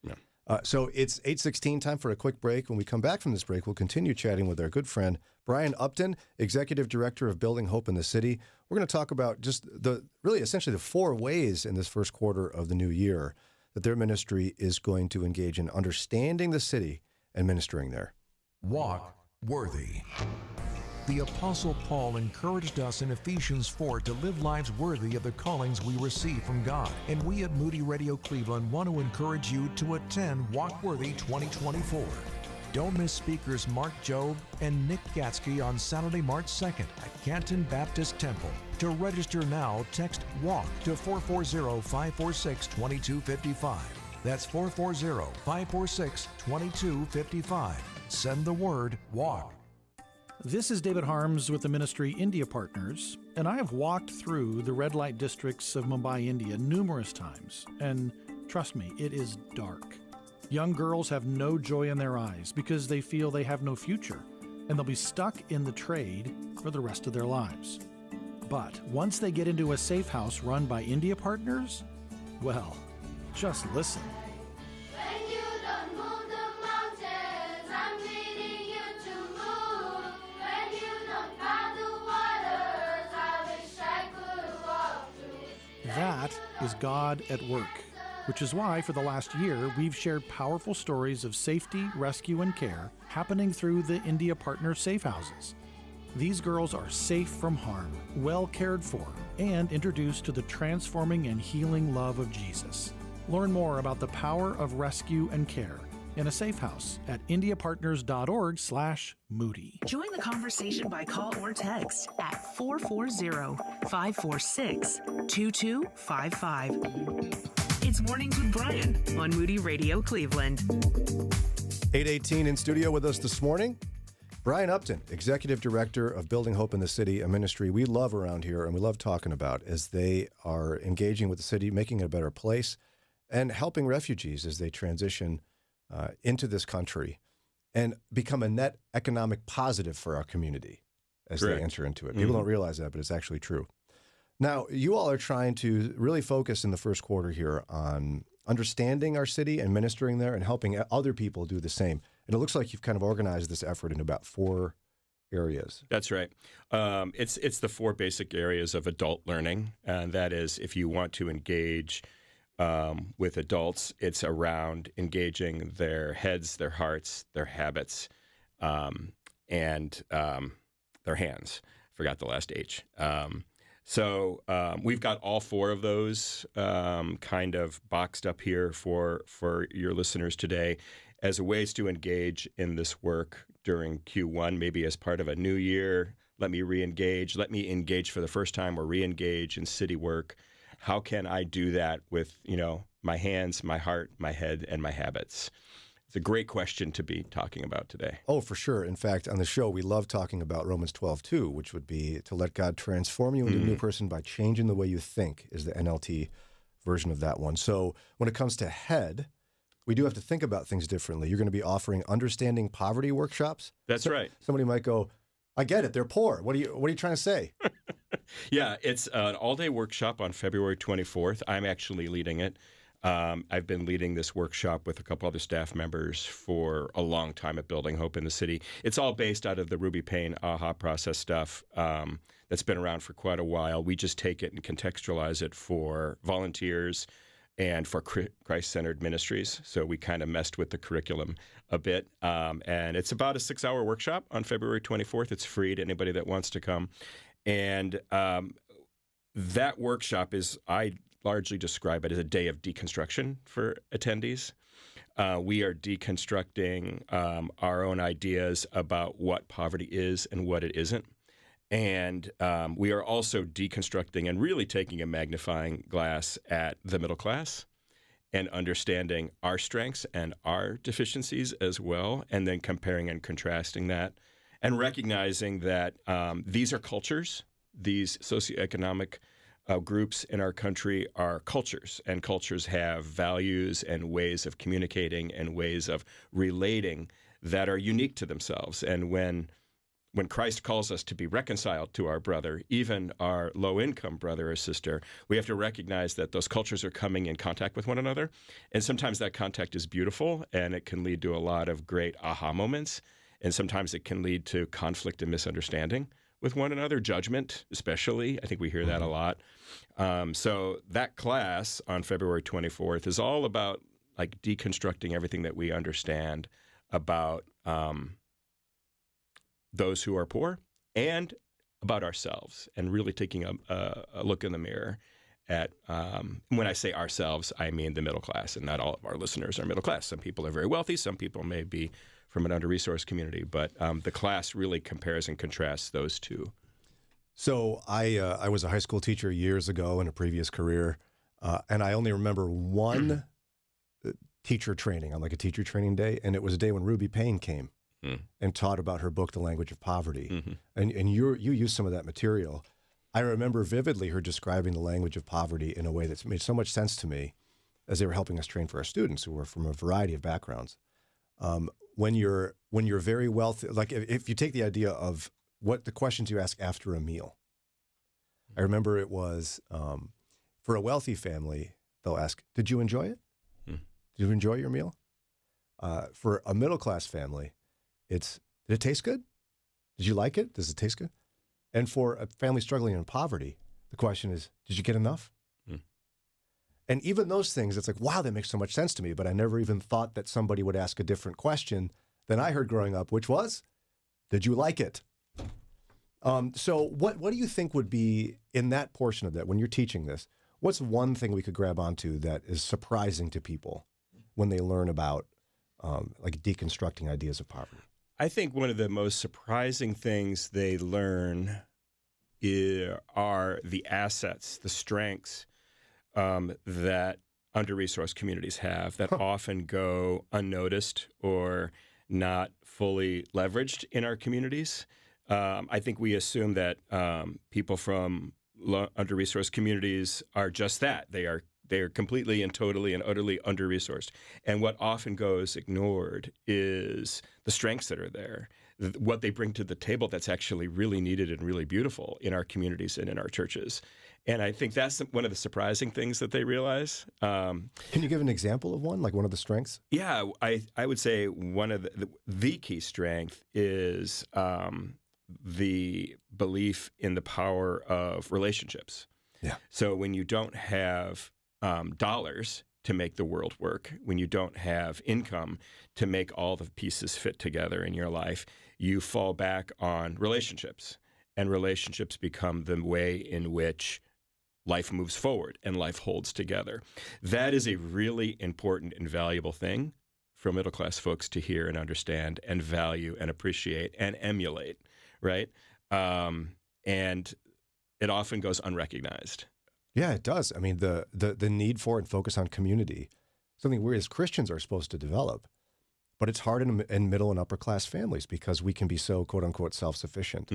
Yeah. So it's 8:16, time for a quick break. When we come back from this break, we'll continue chatting with our good friend, Brian Upton, Executive Director of Building Hope in the City. We're going to talk about just essentially the 4 ways in this first quarter of the new year that their ministry is going to engage in understanding the city and ministering there. Walk worthy. The Apostle Paul encouraged us in Ephesians 4 to live lives worthy of the callings we receive from God. And we at Moody Radio Cleveland want to encourage you to attend Walk Worthy 2024. Don't miss speakers Mark Jobe and Nick Gatsky on Saturday, March 2nd at Canton Baptist Temple. To register now, text WALK to 440-546-2255. That's 440-546-2255. Send the word WALK. This is David Harms with the ministry India Partners, and I have walked through the red light districts of Mumbai, India numerous times, and trust me, it is dark. Young girls have no joy in their eyes because they feel they have no future, and they'll be stuck in the trade for the rest of their lives. But once they get into a safe house run by India Partners, well, just listen. That is God at work, which is why for the last year we've shared powerful stories of safety, rescue, and care happening through the India Partners safe houses. These girls are safe from harm, well cared for, and introduced to the transforming and healing love of Jesus. Learn more about the power of rescue and care in a safe house at indiapartners.org/Moody. Join the conversation by call or text at 440-546-2255. It's Mornings with Brian on Moody Radio Cleveland. 8:18 in studio with us this morning, Brian Upton, Executive Director of Building Hope in the City, a ministry we love around here and we love talking about as they are engaging with the city, making it a better place, and helping refugees as they transition into this country and become a net economic positive for our community as Correct. they enter into it. People don't realize that, but it's actually true. Now, you all are trying to really focus in the first quarter here on understanding our city and ministering there and helping other people do the same. And it looks like you've kind of organized this effort in about 4 areas. That's right. It's the 4 basic areas of adult learning, and that is if you want to engage with adults, it's around engaging their heads, their hearts, their habits, and their hands. Forgot the last H. So we've got all 4 of those kind of boxed up here for your listeners today as ways to engage in this work during Q1, maybe as part of a new year. Let me re-engage. Let me engage for the first time or re-engage in city work. How can I do that with, my hands, my heart, my head, and my habits? It's a great question to be talking about today. Oh, for sure. In fact, on the show, we love talking about Romans 12:2, which would be to let God transform you into a new person by changing the way you think, is the NLT version of that one. So when it comes to head, we do have to think about things differently. You're going to be offering understanding poverty workshops. That's right. Somebody might go, I get it, they're poor. What are you trying to say? Yeah, it's an all-day workshop on February 24th. I'm actually leading it. I've been leading this workshop with a couple other staff members for a long time at Building Hope in the City. It's all based out of the Ruby Payne AHA process stuff that's been around for quite a while. We just take it and contextualize it for volunteers and for Christ-centered ministries. So we kind of messed with the curriculum a bit. And it's about a 6-hour workshop on February 24th. It's free to anybody that wants to come. And that workshop I largely describe it as a day of deconstruction for attendees. We are deconstructing our own ideas about what poverty is and what it isn't. And we are also deconstructing and really taking a magnifying glass at the middle class and understanding our strengths and our deficiencies as well, and then comparing and contrasting that and recognizing that these are cultures, these socioeconomic groups in our country are cultures, and cultures have values and ways of communicating and ways of relating that are unique to themselves. And when Christ calls us to be reconciled to our brother, even our low-income brother or sister, we have to recognize that those cultures are coming in contact with one another. And sometimes that contact is beautiful, and it can lead to a lot of great aha moments. And sometimes it can lead to conflict and misunderstanding with one another, judgment especially. I think we hear that a lot. So that class on February 24th is all about like deconstructing everything that we understand about those who are poor and about ourselves, and really taking a look in the mirror at, when I say ourselves, I mean the middle class, and not all of our listeners are middle class. Some people are very wealthy, some people may be from an under-resourced community, but the class really compares and contrasts those two. So I was a high school teacher years ago in a previous career, and I only remember one teacher training on like a teacher training day, and it was a day when Ruby Payne came and taught about her book, The Language of Poverty. And you used some of that material. I remember vividly her describing the language of poverty in a way that's made so much sense to me as they were helping us train for our students who were from a variety of backgrounds. When you're very wealthy, like if you take the idea of what the questions you ask after a meal, I remember it was for a wealthy family, they'll ask, "Did you enjoy it? Did you enjoy your meal?" For a middle class family, it's, "Did it taste good? Did you like it? Does it taste good?" And for a family struggling in poverty, the question is, "Did you get enough?" And even those things, it's like, wow, that makes so much sense to me, but I never even thought that somebody would ask a different question than I heard growing up, which was, "Did you like it?" So what do you think would be in that portion of that, when you're teaching this, what's one thing we could grab onto that is surprising to people when they learn about like deconstructing ideas of poverty? I think one of the most surprising things they learn are the assets, the strengths that under-resourced communities have that often go unnoticed or not fully leveraged in our communities. I think we assume that people from under-resourced communities are just that. They are completely and totally and utterly under-resourced. And what often goes ignored is the strengths that are there, what they bring to the table that's actually really needed and really beautiful in our communities and in our churches. And I think that's one of the surprising things that they realize. Can you give an example of one, like one of the strengths? Yeah, I would say one of the key strength is the belief in the power of relationships. Yeah. So when you don't have dollars to make the world work, when you don't have income to make all the pieces fit together in your life, you fall back on relationships. And relationships become the way in which life moves forward and life holds together. That is a really important and valuable thing for middle-class folks to hear and understand and value and appreciate and emulate, right? And it often goes unrecognized. Yeah, it does. I mean, the need for and focus on community, something we as Christians are supposed to develop, but it's hard in middle and upper class families because we can be so quote unquote self-sufficient.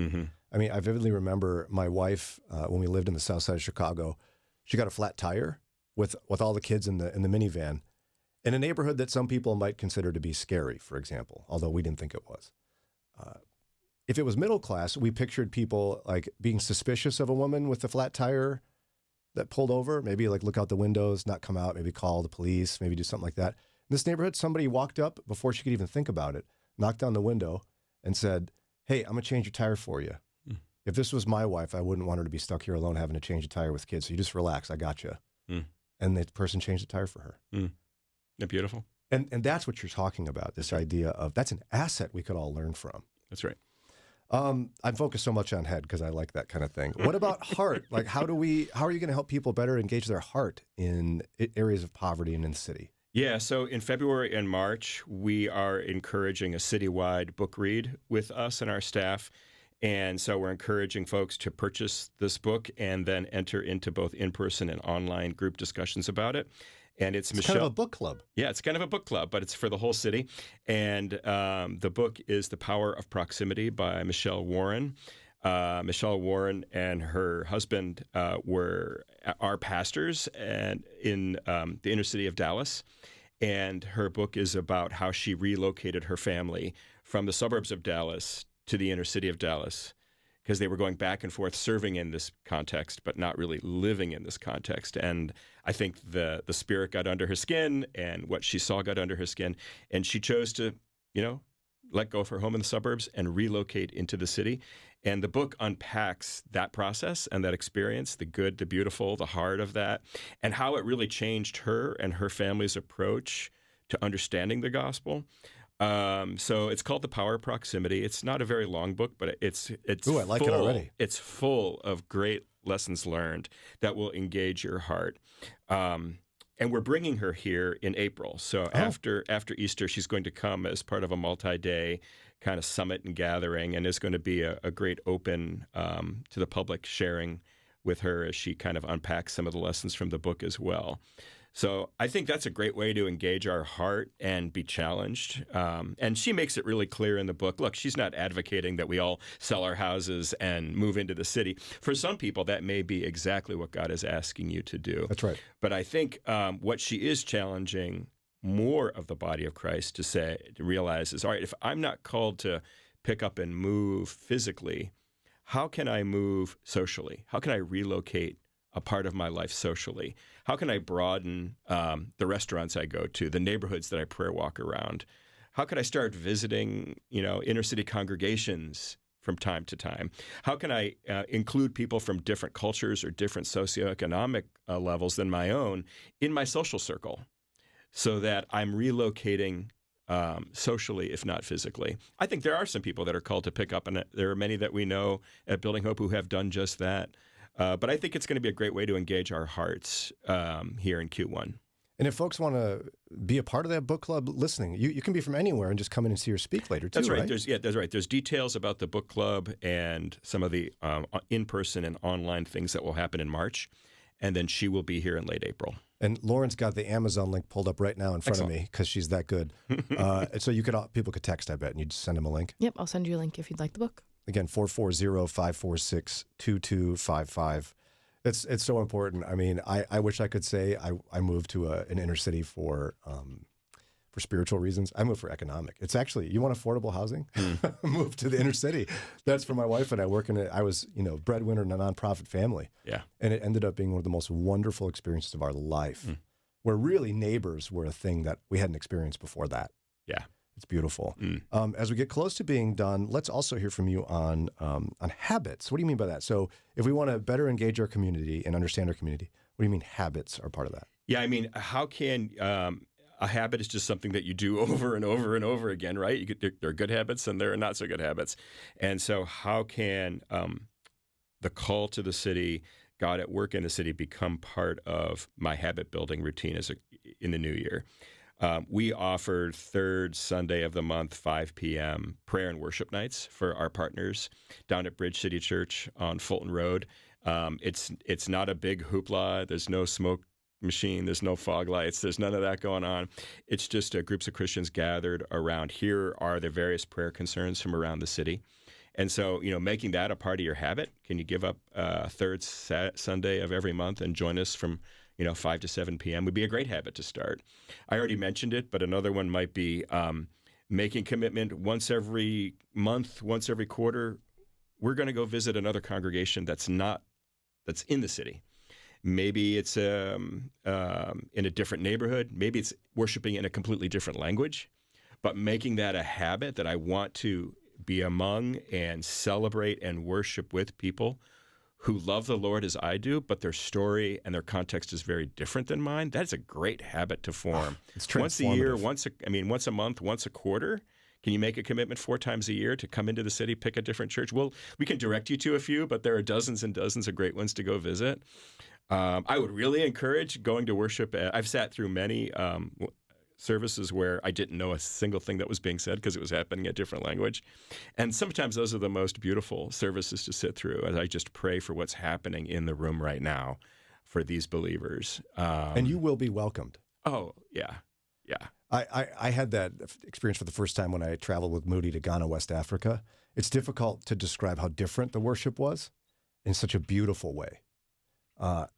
I mean, I vividly remember my wife when we lived in the south side of Chicago. She got a flat tire with all the kids in the minivan in a neighborhood that some people might consider to be scary, for example, although we didn't think it was. If it was middle class, we pictured people like being suspicious of a woman with a flat tire that pulled over, maybe like look out the windows, not come out, maybe call the police, maybe do something like that. In this neighborhood, somebody walked up before she could even think about it, knocked on the window and said, "Hey, I'm going to change your tire for you. If this was my wife, I wouldn't want her to be stuck here alone having to change a tire with kids. So you just relax. I got you." And the person changed the tire for her. Isn't that beautiful? And that's what you're talking about, this idea of that's an asset we could all learn from. That's right. I'm focused so much on head because I like that kind of thing. What about heart? Like, how are you going to help people better engage their heart in areas of poverty and in the city? Yeah, so in February and March, we are encouraging a citywide book read with us and our staff. And so we're encouraging folks to purchase this book and then enter into both in-person and online group discussions about it. And it's kind Michelle. of a book club. Yeah, it's kind of a book club, but it's for the whole city. And the book is The Power of Proximity by Michelle Warren. Michelle Warren and her husband are pastors and in the inner city of Dallas. And her book is about how she relocated her family from the suburbs of Dallas to the inner city of Dallas, because they were going back and forth serving in this context, but not really living in this context. And I think the Spirit got under her skin, and what she saw got under her skin, and she chose to, let go of her home in the suburbs and relocate into the city. And the book unpacks that process and that experience, the good, the beautiful, the hard of that, and how it really changed her and her family's approach to understanding the gospel. So it's called The Power of Proximity. It's not a very long book, but it's Ooh, I like it already. It's full of great lessons learned that will engage your heart. And we're bringing her here in April. So after Easter, she's going to come as part of a multi-day kind of summit and gathering, and is going to be a great open to the public sharing with her as she kind of unpacks some of the lessons from the book as well. So I think that's a great way to engage our heart and be challenged. And she makes it really clear in the book. Look, she's not advocating that we all sell our houses and move into the city. For some people, that may be exactly what God is asking you to do. That's right. But I think what she is challenging more of the body of Christ to realize is, all right, if I'm not called to pick up and move physically, how can I move socially? How can I relocate a part of my life socially? How can I broaden the restaurants I go to, the neighborhoods that I prayer walk around? How can I start visiting, inner city congregations from time to time? How can I include people from different cultures or different socioeconomic levels than my own in my social circle, so that I'm relocating socially, if not physically? I think there are some people that are called to pick up, and there are many that we know at Building Hope who have done just that. But I think it's going to be a great way to engage our hearts here in Q1. And if folks want to be a part of that book club listening, you can be from anywhere and just come in and see her speak later, too, That's right. right? That's right. There's details about the book club and some of the in-person and online things that will happen in March. And then she will be here in late April. And Lauren's got the Amazon link pulled up right now in front of me because she's that good. So people could text, I bet, and you just send them a link. Yep, I'll send you a link if you'd like the book. Again, 440-546-2255. It's so important. I mean, I wish I could say I moved to an inner city for spiritual reasons. I moved for economic. It's actually, you want affordable housing? Move to the inner city. That's for my wife and I work in it. I was, breadwinner in a nonprofit family. Yeah. And it ended up being one of the most wonderful experiences of our life, where really neighbors were a thing that we hadn't experienced before that. Yeah. It's beautiful. As we get close to being done, let's also hear from you on habits. What do you mean by that? So if we want to better engage our community and understand our community, what do you mean habits are part of that? Yeah, I mean, how can a habit is just something that you do over and over and over again, right? There are good habits and there are not so good habits. And so how can the call to the city, God at work in the city, become part of my habit building routine in the new year? We offered third Sunday of the month, 5 p.m., prayer and worship nights for our partners down at Bridge City Church on Fulton Road. It's not a big hoopla. There's no smoke machine. There's no fog lights. There's none of that going on. It's just groups of Christians gathered around. Here are the various prayer concerns from around the city. And so, making that a part of your habit, can you give up third Sunday of every month and join us from 5 to 7 p.m. would be a great habit to start. I already mentioned it, but another one might be making commitment once every month, once every quarter. We're going to go visit another congregation that's in the city. Maybe it's in a different neighborhood. Maybe it's worshiping in a completely different language, but making that a habit that I want to be among and celebrate and worship with people who love the Lord as I do, but their story and their context is very different than mine. That's a great habit to form. It's transformative. Once a year, once a month, once a quarter. Can you make a commitment 4 times a year to come into the city, pick a different church? Well, we can direct you to a few, but there are dozens and dozens of great ones to go visit. I would really encourage going to worship. I've sat through many services where I didn't know a single thing that was being said because it was happening in a different language. And sometimes those are the most beautiful services to sit through as I just pray for what's happening in the room right now for these believers. And you will be welcomed. Oh, yeah. Yeah. I had that experience for the first time when I traveled with Moody to Ghana, West Africa. It's difficult to describe how different the worship was in such a beautiful way.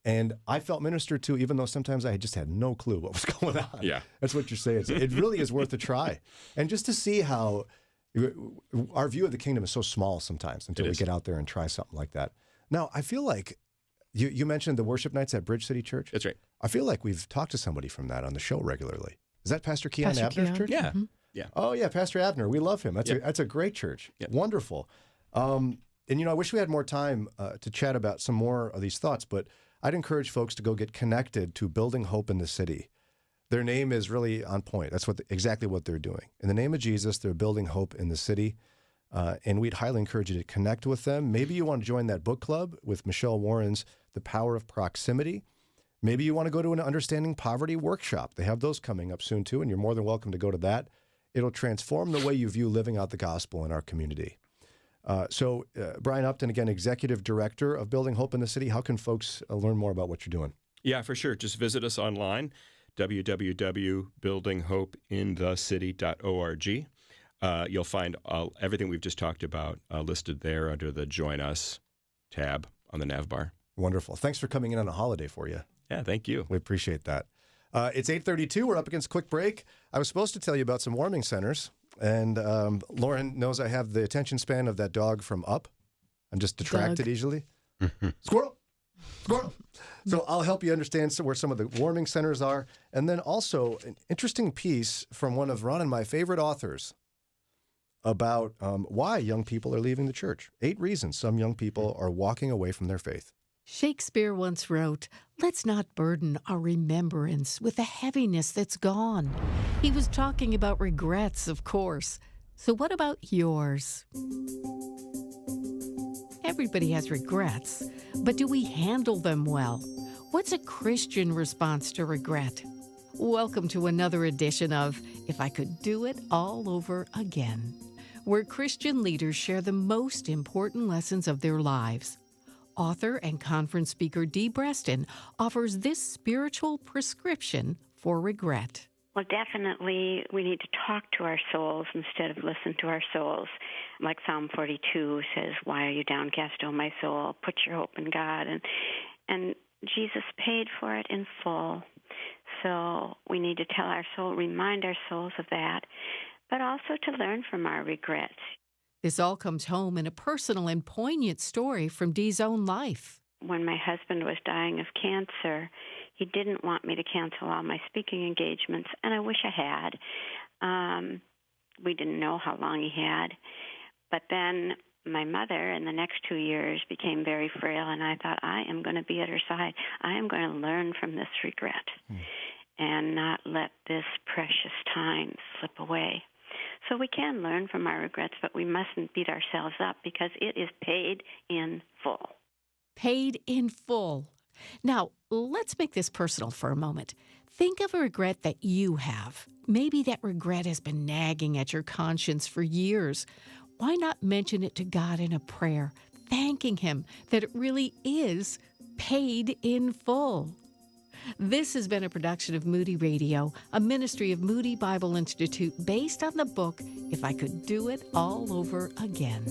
And I felt ministered to, even though sometimes I just had no clue what was going on. Yeah. That's what you're saying. It really is worth a try. And just to see how our view of the kingdom is so small sometimes until we get out there and try something like that. Now, I feel like you mentioned the worship nights at Bridge City Church. That's right. I feel like we've talked to somebody from that on the show regularly. Is that Pastor Keon Abner's Keon? church? Yeah. Mm-hmm. Yeah. Oh, yeah, Pastor Abner. We love him. That's a great church. Yep. Wonderful. And, I wish we had more time to chat about some more of these thoughts, but I'd encourage folks to go get connected to Building Hope in the City. Their name is really on point. That's exactly what they're doing. In the name of Jesus, they're building hope in the city. And we'd highly encourage you to connect with them. Maybe you want to join that book club with Michelle Warren's The Power of Proximity. Maybe you want to go to an Understanding Poverty workshop. They have those coming up soon, too, and you're more than welcome to go to that. It'll transform the way you view living out the gospel in our community. So Brian Upton, again, Executive Director of Building Hope in the City. How can folks learn more about what you're doing? Yeah, for sure. Just visit us online, www.buildinghopeinthecity.org. You'll find everything we've just talked about listed there under the Join Us tab on the nav bar. Wonderful. Thanks for coming in on a holiday for you. Yeah, thank you. We appreciate that. It's 8:32. We're up against a quick break. I was supposed to tell you about some warming centers, and Lauren knows I have the attention span of that dog from Up. I'm just distracted easily. Squirrel! Squirrel! So I'll help you understand where some of the warming centers are. And then also an interesting piece from one of Ron and my favorite authors about why young people are leaving the church. 8 reasons some young people are walking away from their faith. Shakespeare once wrote, "Let's not burden our remembrance with the heaviness that's gone." He was talking about regrets, of course. So what about yours? Everybody has regrets, but do we handle them well? What's a Christian response to regret? Welcome to another edition of If I Could Do It All Over Again, where Christian leaders share the most important lessons of their lives. Author and conference speaker Dee Breston offers this spiritual prescription for regret. Well, definitely we need to talk to our souls instead of listen to our souls. Like Psalm 42 says, "Why are you downcast, O my soul? Put your hope in God." And Jesus paid for it in full. So we need to tell our soul, remind our souls of that, but also to learn from our regrets. This all comes home in a personal and poignant story from Dee's own life. When my husband was dying of cancer, he didn't want me to cancel all my speaking engagements, and I wish I had. We didn't know how long he had. But then my mother, in the next 2 years, became very frail, and I thought, I am going to be at her side. I am going to learn from this regret and not let this precious time slip away. So we can learn from our regrets, but we mustn't beat ourselves up because it is paid in full. Paid in full. Now, let's make this personal for a moment. Think of a regret that you have. Maybe that regret has been nagging at your conscience for years. Why not mention it to God in a prayer, thanking Him that it really is paid in full? This has been a production of Moody Radio, a ministry of Moody Bible Institute based on the book, If I Could Do It All Over Again.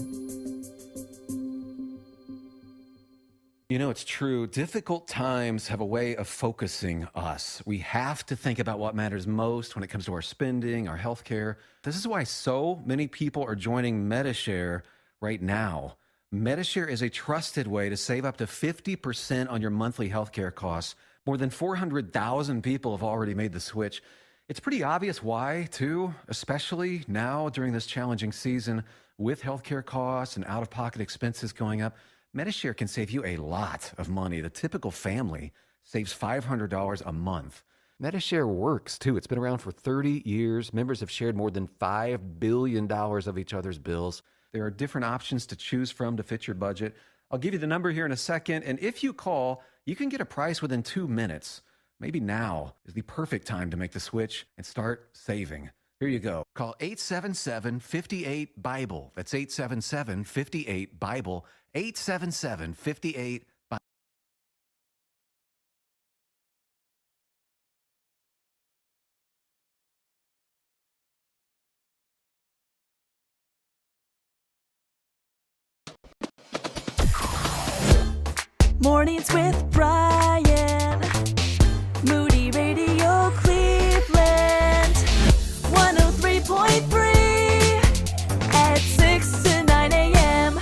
You know, it's true. Difficult times have a way of focusing us. We have to think about what matters most when it comes to our spending, our health care. This is why so many people are joining Medishare right now. Medishare is a trusted way to save up to 50% on your monthly health care costs. More than 400,000 people have already made the switch. It's pretty obvious why, too, especially now during this challenging season with healthcare costs and out-of-pocket expenses going up. Medishare can save you a lot of money. The typical family saves $500 a month. Medishare works, too. It's been around for 30 years. Members have shared more than $5 billion of each other's bills. There are different options to choose from to fit your budget. I'll give you the number here in a second, and if you call, you can get a price within 2 minutes. Maybe now is the perfect time to make the switch and start saving. Here you go. Call 877-58-BIBLE. That's 877-58-BIBLE. 877-58 Mornings with Brian. Moody Radio Cleveland. 103.3 at 6 to 9 a.m.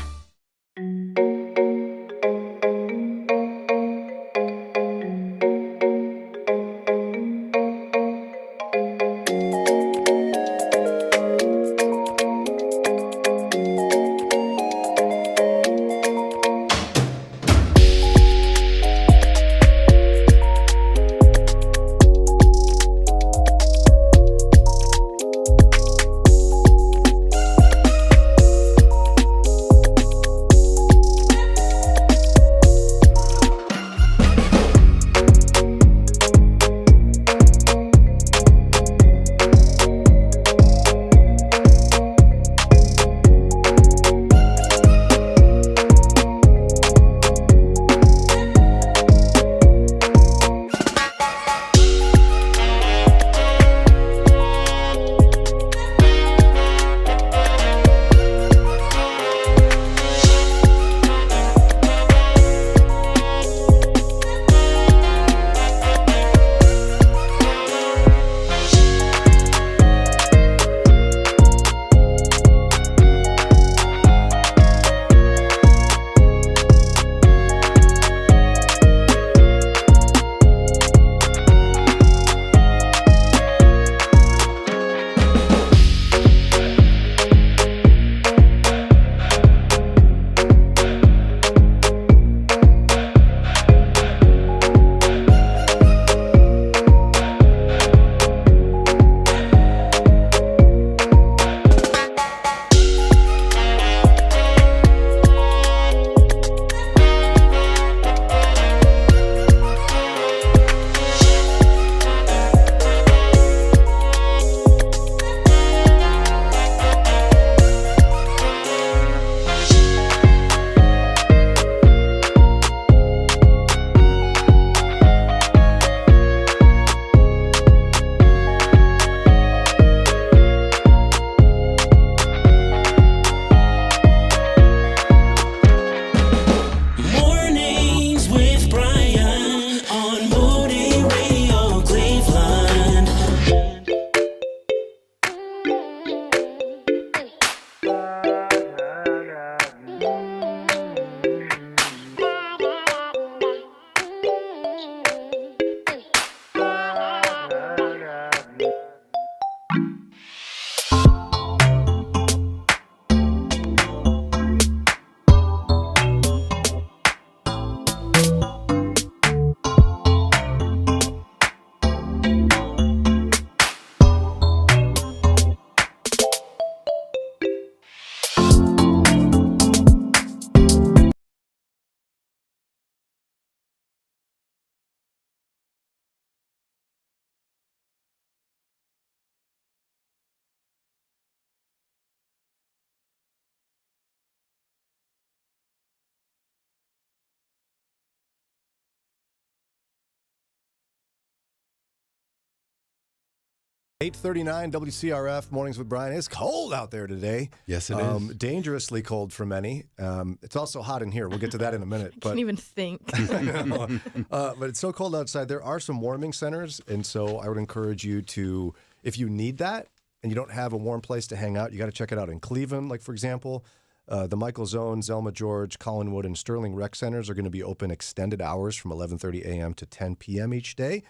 .839 WCRF Mornings with Brian. It's cold out there today. Yes, it is. Dangerously cold for many. It's also hot in here. We'll get to that in a minute. I can't even think. I know. But it's so cold outside. There are some warming centers, and so I would encourage you to, if you need that and you don't have a warm place to hang out, you got to check it out in Cleveland. Like, for example, the Michael Zone, Zelma George, Collinwood, and Sterling Rec Centers are going to be open extended hours from 11:30 a.m. to 10 p.m. each day.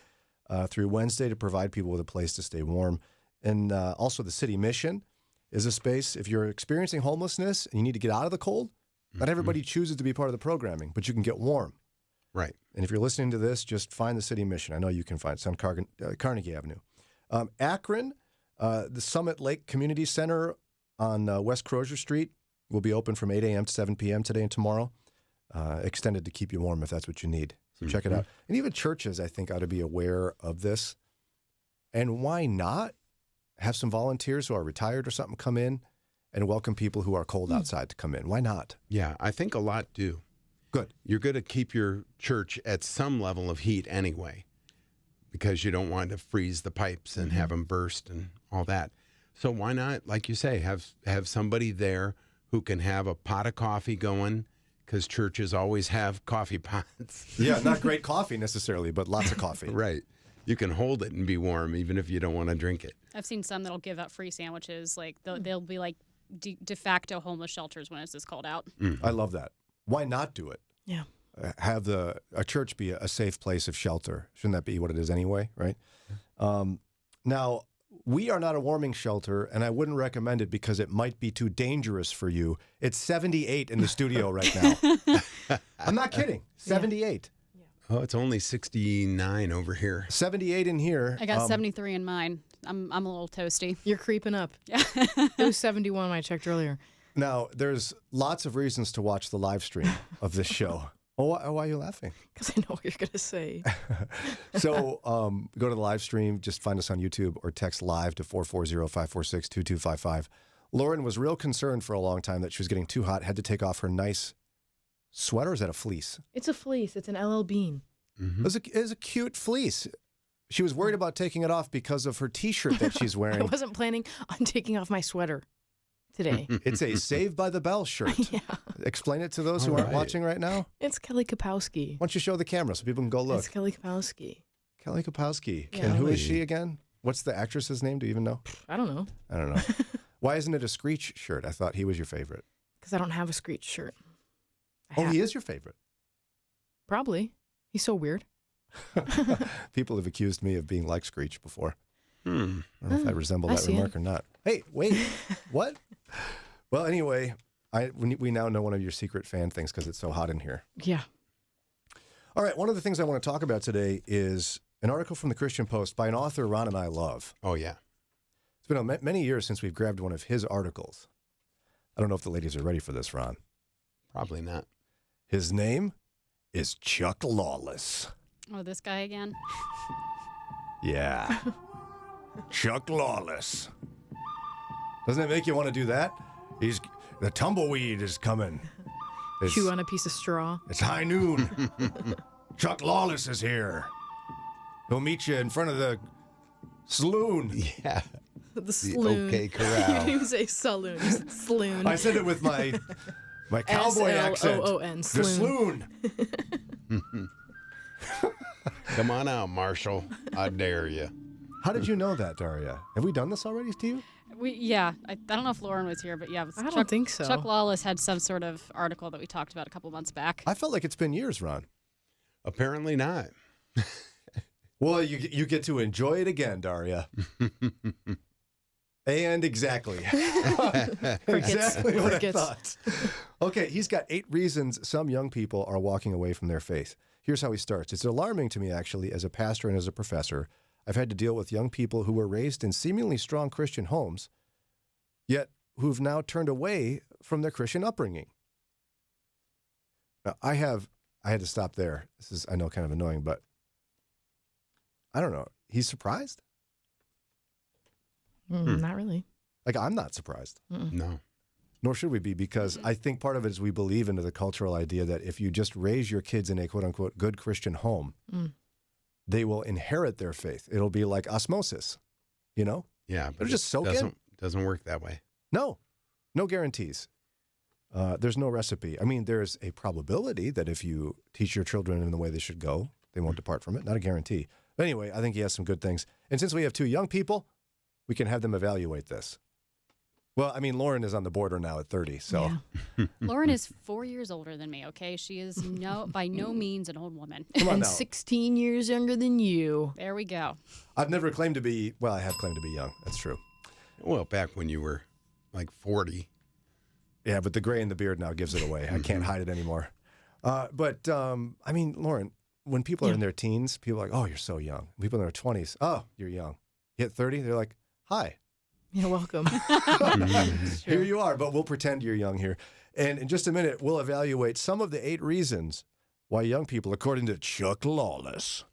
Through Wednesday to provide people with a place to stay warm. And also the City Mission is a space, if you're experiencing homelessness and you need to get out of the cold, not everybody chooses to be part of the programming, but you can get warm. Right. And if you're listening to this, just find the City Mission. I know you can find it. It's on Carnegie Avenue. Akron, the Summit Lake Community Center on West Crozier Street will be open from 8 a.m. to 7 p.m. today and tomorrow. Extended to keep you warm if that's what you need. So check it out. And even churches, I think, ought to be aware of this. And why not have some volunteers who are retired or something come in and welcome people who are cold outside to come in? Why not? Yeah, I think a lot do. Good. You're going to keep your church at some level of heat anyway, because you don't want to freeze the pipes and have them burst and all that. So why not, like you say, have somebody there who can have a pot of coffee going, because churches always have coffee pots. Yeah, not great coffee necessarily, but lots of coffee. Right. You can hold it and be warm even if you don't want to drink it. I've seen some that'll give out free sandwiches. Like they'll be like de facto homeless shelters when it's called out. I love that. Why not do it? Yeah. Have a church be a safe place of shelter. Shouldn't that be what it is anyway, right? Now, we are not a warming shelter, and I wouldn't recommend it because it might be too dangerous for you. It's 78 in the studio right now. I'm not kidding. 78. Oh, it's only 69 over here. 78 in here. I got 73 in mine. I'm a little toasty. You're creeping up. Yeah. It was 71 when I checked earlier. Now, there's lots of reasons to watch the live stream of this show. Why are you laughing? Because I know what you're going to say. So go to the live stream. Just find us on YouTube or text live to 440-546-2255. Lauren was real concerned for a long time that she was getting too hot, had to take off her nice sweater. Is that a fleece? It's a fleece. It's an LL Bean. Mm-hmm. It was a cute fleece. She was worried about taking it off because of her T-shirt that she's wearing. I wasn't planning on taking off my sweater today. It's a Saved by the Bell shirt. Yeah. Explain it to those who aren't watching right now. It's Kelly Kapowski. Why don't you show the camera so people can go look? It's Kelly Kapowski. Kelly Kapowski. Yeah. And who is she again? What's the actress's name? Do you even know? I don't know. I don't know. Why isn't it a Screech shirt? I thought he was your favorite. Because I don't have a Screech shirt. He is your favorite. Probably. He's so weird. People have accused me of being like Screech before. I don't know if I resemble that see remark or not. Hey, wait. What? Well, anyway, we now know one of your secret fan things because it's so hot in here. Yeah. All right. One of the things I want to talk about today is an article from the Christian Post by an author Ron and I love. Oh, yeah. It's been many years since we've grabbed one of his articles. I don't know if the ladies are ready for this, Ron. Probably not. His name is Chuck Lawless. Oh, this guy again? Yeah. Chuck Lawless. Doesn't it make you want to do that? The tumbleweed is coming. Chew on a piece of straw. It's high noon. Chuck Lawless is here. He'll meet you in front of the saloon. Yeah. The saloon. OK Corral. You didn't even say saloon. You said saloon. I said it with my cowboy accent. S-L-O-O-N. The saloon. Come on out, Marshall. I dare you. How did you know that, Daria? Have we done this already to you? I don't know if Lauren was here, but yeah. I don't think so. Chuck Lawless had some sort of article that we talked about a couple months back. I felt like it's been years, Ron. Apparently not. Well, you get to enjoy it again, Daria. And exactly. Exactly what I thought. Okay, he's got 8 reasons some young people are walking away from their faith. Here's how he starts. It's alarming to me, actually, as a pastor and as a professor. I've had to deal with young people who were raised in seemingly strong Christian homes, yet who've now turned away from their Christian upbringing. Now, I had to stop there. This is, I know, kind of annoying, but I don't know. He's surprised? Not really. Like, I'm not surprised. No. Nor should we be, because I think part of it is we believe into the cultural idea that if you just raise your kids in a quote-unquote good Christian home, they will inherit their faith. It'll be like osmosis, you know? Yeah, but it'll just soak in. Doesn't work that way. No guarantees. There's no recipe. I mean, there's a probability that if you teach your children in the way they should go, they won't depart from it. Not a guarantee. But anyway, I think he has some good things. And since we have 2 young people, we can have them evaluate this. Well, I mean, Lauren is on the border now at 30, so. Yeah. Lauren is 4 years older than me, okay? She is by no means an old woman. Come on And now. 16 years younger than you. There we go. I've never claimed to be, well, I have claimed to be young. That's true. Well, back when you were like 40. Yeah, but the gray in the beard now gives it away. I can't hide it anymore. But I mean, Lauren, when people are in their teens, people are like, oh, you're so young. People in their 20s, oh, you're young. You hit 30, they're like, hi. You're welcome. Here you are, but we'll pretend you're young here. And in just a minute, we'll evaluate some of the 8 reasons why young people, according to Chuck Lawless,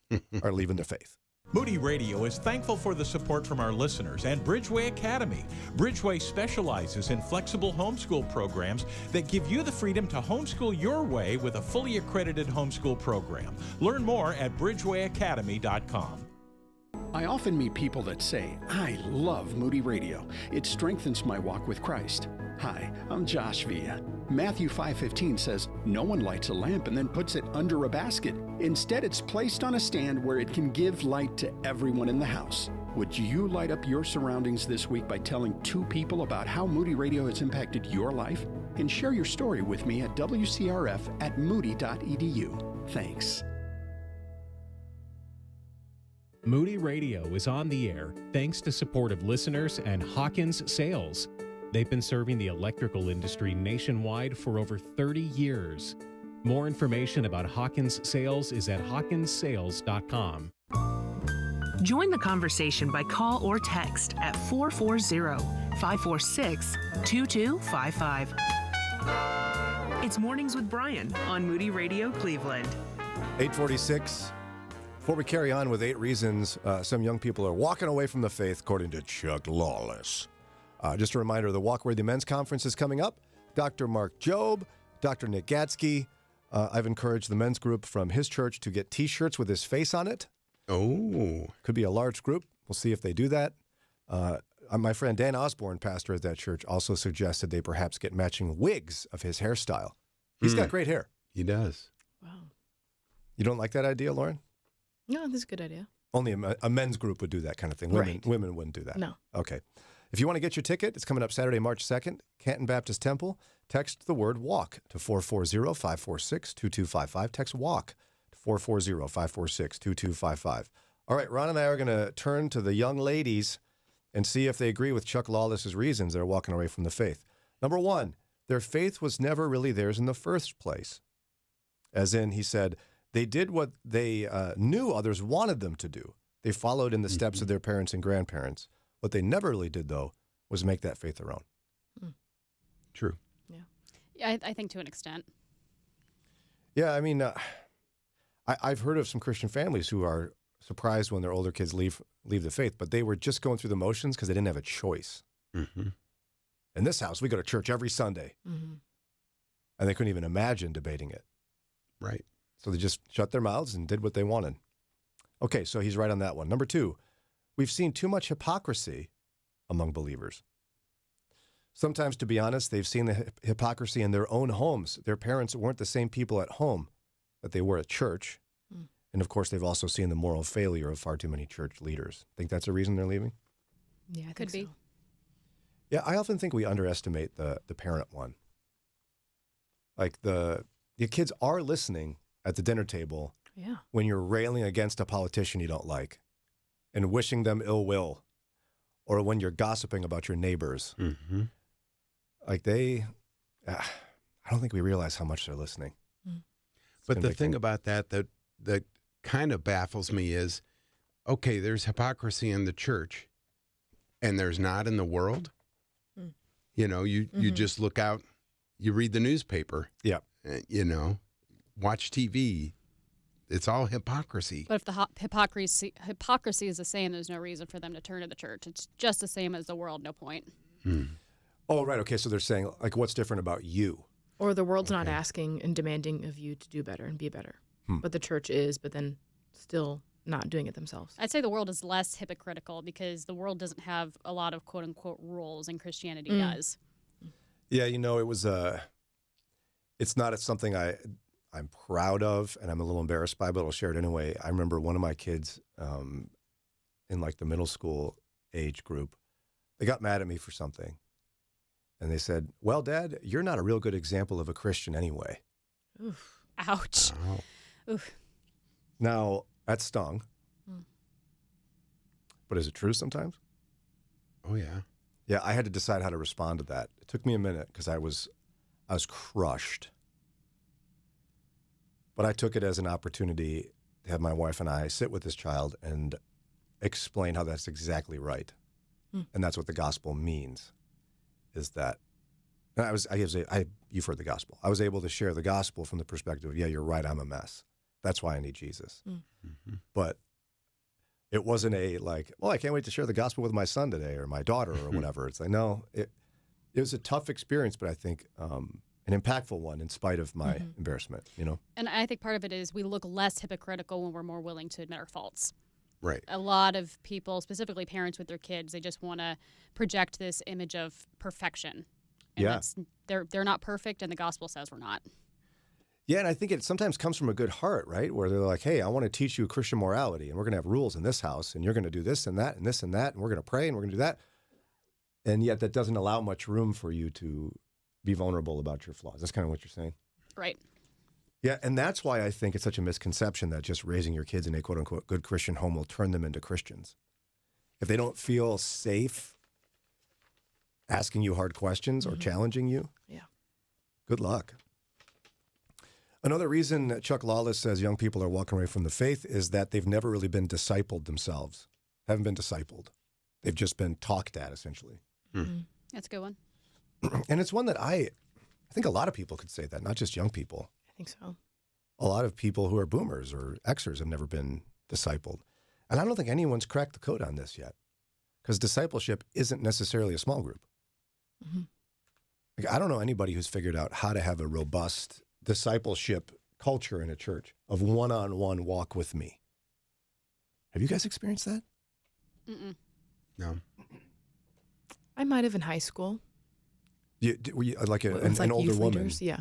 are leaving the faith. Moody Radio is thankful for the support from our listeners and Bridgeway Academy. Bridgeway specializes in flexible homeschool programs that give you the freedom to homeschool your way with a fully accredited homeschool program. Learn more at bridgewayacademy.com. I often meet people that say, I love Moody Radio. It strengthens my walk with Christ. Hi, I'm Josh Villa. Matthew 5:15 says, no one lights a lamp and then puts it under a basket. Instead, it's placed on a stand where it can give light to everyone in the house. Would you light up your surroundings this week by telling 2 people about how Moody Radio has impacted your life? And share your story with me at wcrf@moody.edu. Thanks. Moody Radio is on the air thanks to support of listeners and Hawkins Sales. They've been serving the electrical industry nationwide for over 30 years. More information about Hawkins Sales is at hawkinssales.com. Join the conversation by call or text at 440-546-2255. It's Mornings with Brian on Moody Radio Cleveland. 846. Before we carry on with 8 reasons some young people are walking away from the faith, according to Chuck Lawless. Just a reminder, the Walkworthy Men's Conference is coming up. Dr. Mark Jobe, Dr. Nick Gatsky. I've encouraged the men's group from his church to get T-shirts with his face on it. Oh. Could be a large group. We'll see if they do that. My friend Dan Osborne, pastor at that church, also suggested they perhaps get matching wigs of his hairstyle. He's got great hair. He does. Wow. You don't like that idea, Lauren? No, this is a good idea. Only a men's group would do that kind of thing. Women wouldn't do that. No. Okay. If you want to get your ticket, it's coming up Saturday, March 2nd, Canton Baptist Temple. Text the word WALK to 440-546-2255. Text WALK to 440-546-2255. All right, Ron and I are going to turn to the young ladies and see if they agree with Chuck Lawless's reasons they're walking away from the faith. Number 1, their faith was never really theirs in the first place. As in, he said, they did what they knew others wanted them to do. They followed in the steps of their parents and grandparents. What they never really did, though, was make that faith their own. True. Yeah, I think to an extent. Yeah, I mean, I've heard of some Christian families who are surprised when their older kids leave the faith, but they were just going through the motions because they didn't have a choice. Mm-hmm. In this house, we go to church every Sunday. Mm-hmm. And they couldn't even imagine debating it. Right. So they just shut their mouths and did what they wanted. Okay, so he's right on that one. Number 2, we've seen too much hypocrisy among believers. Sometimes, to be honest, they've seen the hypocrisy in their own homes. Their parents weren't the same people at home that they were at church. And, of course, they've also seen the moral failure of far too many church leaders. Think that's a reason they're leaving? Yeah, I Could think be. so. Yeah, I often think we underestimate the parent one. Like the kids are listening at the dinner table when you're railing against a politician you don't like and wishing them ill will, or when you're gossiping about your neighbors. Mm-hmm. Like I don't think we realize how much they're listening. But the thing about that kind of baffles me is, okay, there's hypocrisy in the church and there's not in the world. You know, you just look out, you read the newspaper. Yeah. You know, watch TV. It's all hypocrisy. But if the hypocrisy is the same, there's no reason for them to turn to the church. It's just the same as the world, no point. Oh, right. Okay, so they're saying, like, what's different about you? Or the world's not asking and demanding of you to do better and be better. But the church is, but then still not doing it themselves. I'd say the world is less hypocritical because the world doesn't have a lot of quote-unquote rules, and Christianity does. Yeah, you know, it's not something I'm proud of and I'm a little embarrassed by, but I'll share it anyway. I remember one of my kids in like the middle school age group, they got mad at me for something. And they said, well, Dad, you're not a real good example of a Christian anyway. Oof. Ouch. Oof. Now, that stung. But is it true sometimes? Oh, yeah. Yeah, I had to decide how to respond to that. It took me a minute because I was crushed. But I took it as an opportunity to have my wife and I sit with this child and explain how that's exactly right. And that's what the gospel means, is that, and you've heard the gospel. I was able to share the gospel from the perspective of, yeah, you're right, I'm a mess. That's why I need Jesus. But it wasn't I can't wait to share the gospel with my son today or my daughter or whatever. It's like, no, it was a tough experience, but I think an impactful one in spite of my embarrassment, you know? And I think part of it is we look less hypocritical when we're more willing to admit our faults. Right. A lot of people, specifically parents with their kids, they just want to project this image of perfection. And that's, they're not perfect, and the gospel says we're not. Yeah, and I think it sometimes comes from a good heart, right? Where they're like, hey, I want to teach you Christian morality, and we're going to have rules in this house, and you're going to do this and that and this and that, and we're going to pray, and we're going to do that. And yet that doesn't allow much room for you to be vulnerable about your flaws. That's kind of what you're saying. Right. Yeah, and that's why I think it's such a misconception that just raising your kids in a quote-unquote good Christian home will turn them into Christians. If they don't feel safe asking you hard questions or challenging you, good luck. Another reason that Chuck Lawless says young people are walking away from the faith is that they've never really been discipled themselves. Haven't been discipled. They've just been talked at, essentially. That's a good one. And it's one that I think a lot of people could say that, not just young people. I think so. A lot of people who are boomers or Xers have never been discipled. And I don't think anyone's cracked the code on this yet, because discipleship isn't necessarily a small group. Like, I don't know anybody who's figured out how to have a robust discipleship culture in a church of one-on-one walk with me. Have you guys experienced that? No. I might have in high school. Were you like With, an older youth woman? leaders. Yeah.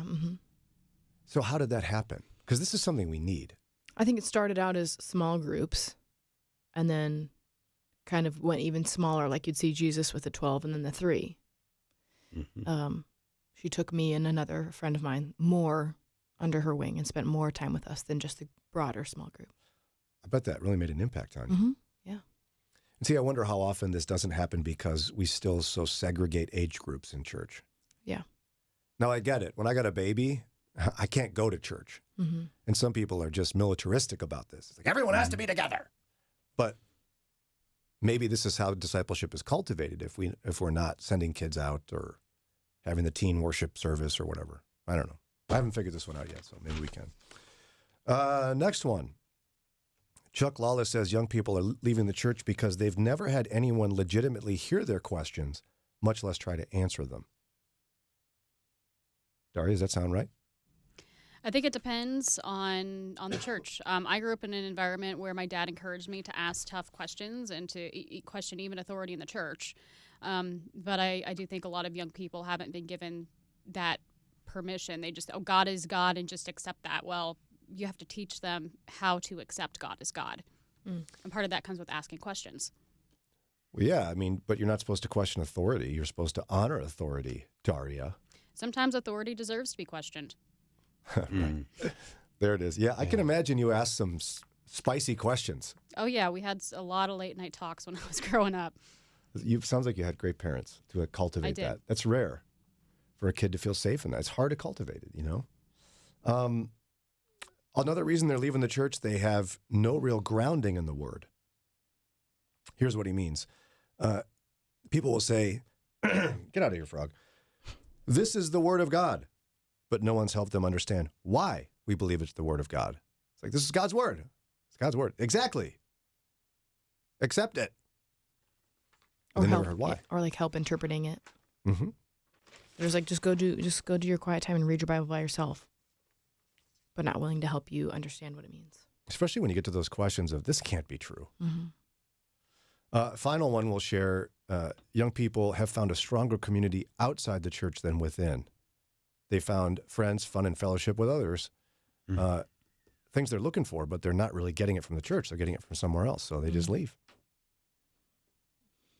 So how did that happen? Because this is something we need. I think it started out as small groups and then kind of went even smaller, like you'd see Jesus with the 12 and then the 3. She took me and another friend of mine more under her wing and spent more time with us than just the broader small group. I bet that really made an impact on you. Yeah. And see, I wonder how often this doesn't happen because we still so segregate age groups in church. Yeah. Now, I get it. When I got a baby, I can't go to church. And some people are just militaristic about this. It's like, everyone has to be together. But maybe this is how discipleship is cultivated if we're not sending kids out or having the teen worship service or whatever. I don't know. I haven't figured this one out yet, so maybe we can. Next one. Chuck Lawless says young people are leaving the church because they've never had anyone legitimately hear their questions, much less try to answer them. Daria, does that sound right? I think it depends on the church. I grew up in an environment where my dad encouraged me to ask tough questions and to question even authority in the church. But I do think a lot of young people haven't been given that permission. They just, God is God, and just accept that. Well, you have to teach them how to accept God as God. And part of that comes with asking questions. Well, yeah, I mean, but you're not supposed to question authority. You're supposed to honor authority, Daria. Sometimes authority deserves to be questioned. Right. There it is. Yeah, I can imagine you asked some spicy questions. Oh, yeah. We had a lot of late night talks when I was growing up. Sounds like you had great parents to cultivate I did. that. That's rare for a kid to feel safe in that. It's hard to cultivate it, you know? Another reason they're leaving the church, they have no real grounding in the word. Here's what he means. People will say, get out of here, frog. This is the word of God. But no one's helped them understand why we believe it's the word of God. It's like, this is God's word. It's God's word. Exactly. Accept it. Or they help, never heard why. or like help interpreting it. There's like, just go do your quiet time and read your Bible by yourself, but not willing to help you understand what it means. Especially when you get to those questions of, this can't be true. Final one we'll share, young people have found a stronger community outside the church than within. They found friends, fun, and fellowship with others, things they're looking for, but they're not really getting it from the church. They're getting it from somewhere else, so they just leave.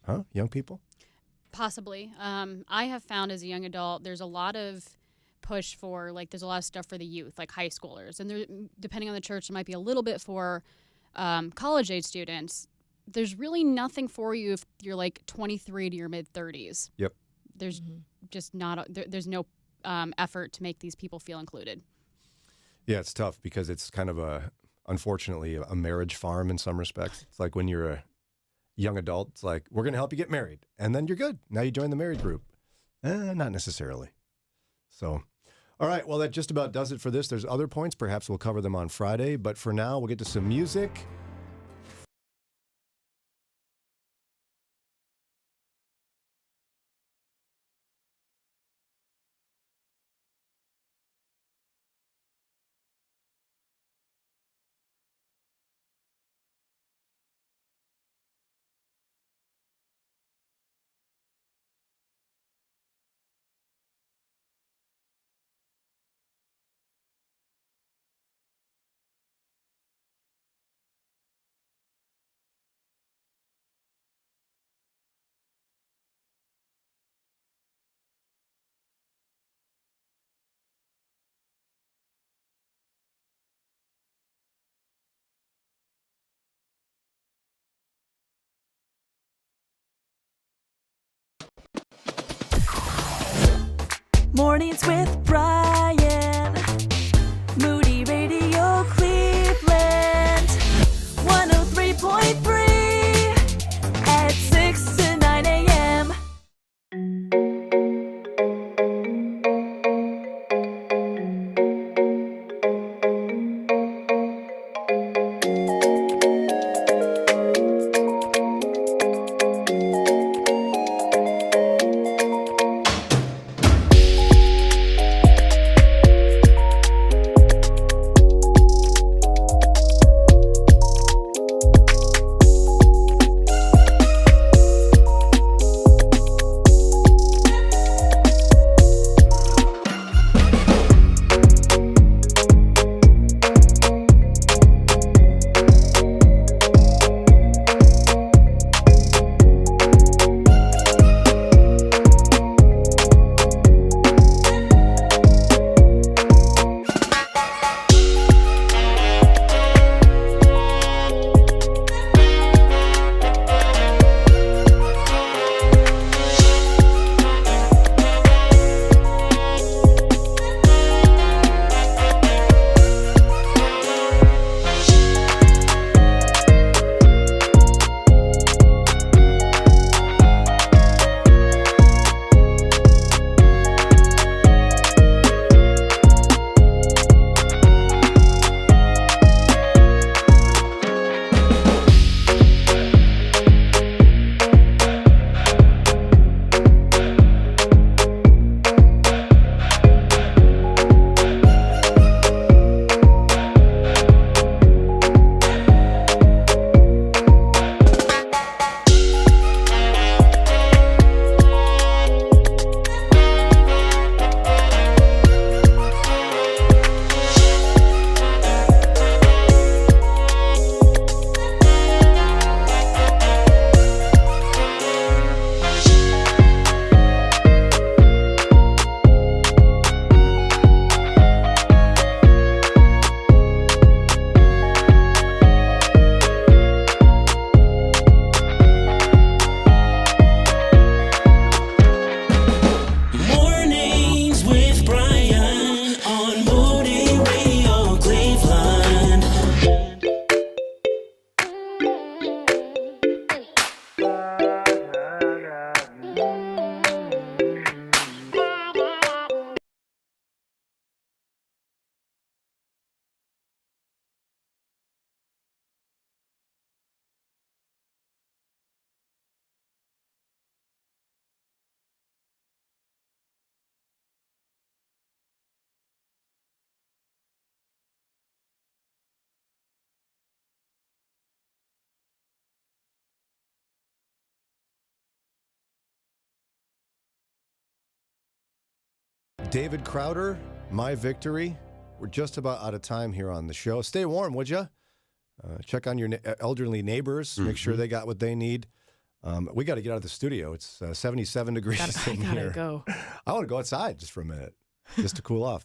Huh? Young people? Possibly. I have found as a young adult, there's a lot of push for, like, there's a lot of stuff for the youth, like high schoolers. And there, depending on the church, it might be a little bit for college-age students. There's really nothing for you if you're, like, 23 to your mid-30s. Yep. There's just not, there's no effort to make these people feel included. Yeah, it's tough because it's kind of unfortunately, a marriage farm in some respects. It's like when you're a young adult, it's like, we're going to help you get married. And then you're good. Now you join the married group. Not necessarily. So, all right. Well, that just about does it for this. There's other points. Perhaps we'll cover them on Friday. But for now, we'll get to some music. Mornings with Brian. Moody Radio Cleveland. 103.3 at 6 to 9 a.m. David Crowder, My Victory. We're just about out of time here on the show. Stay warm, would you? Check on your elderly neighbors. Make sure they got what they need. We got to get out of the studio. It's 77 degrees in here. I gotta go. I want to go outside just for a minute, just to cool off.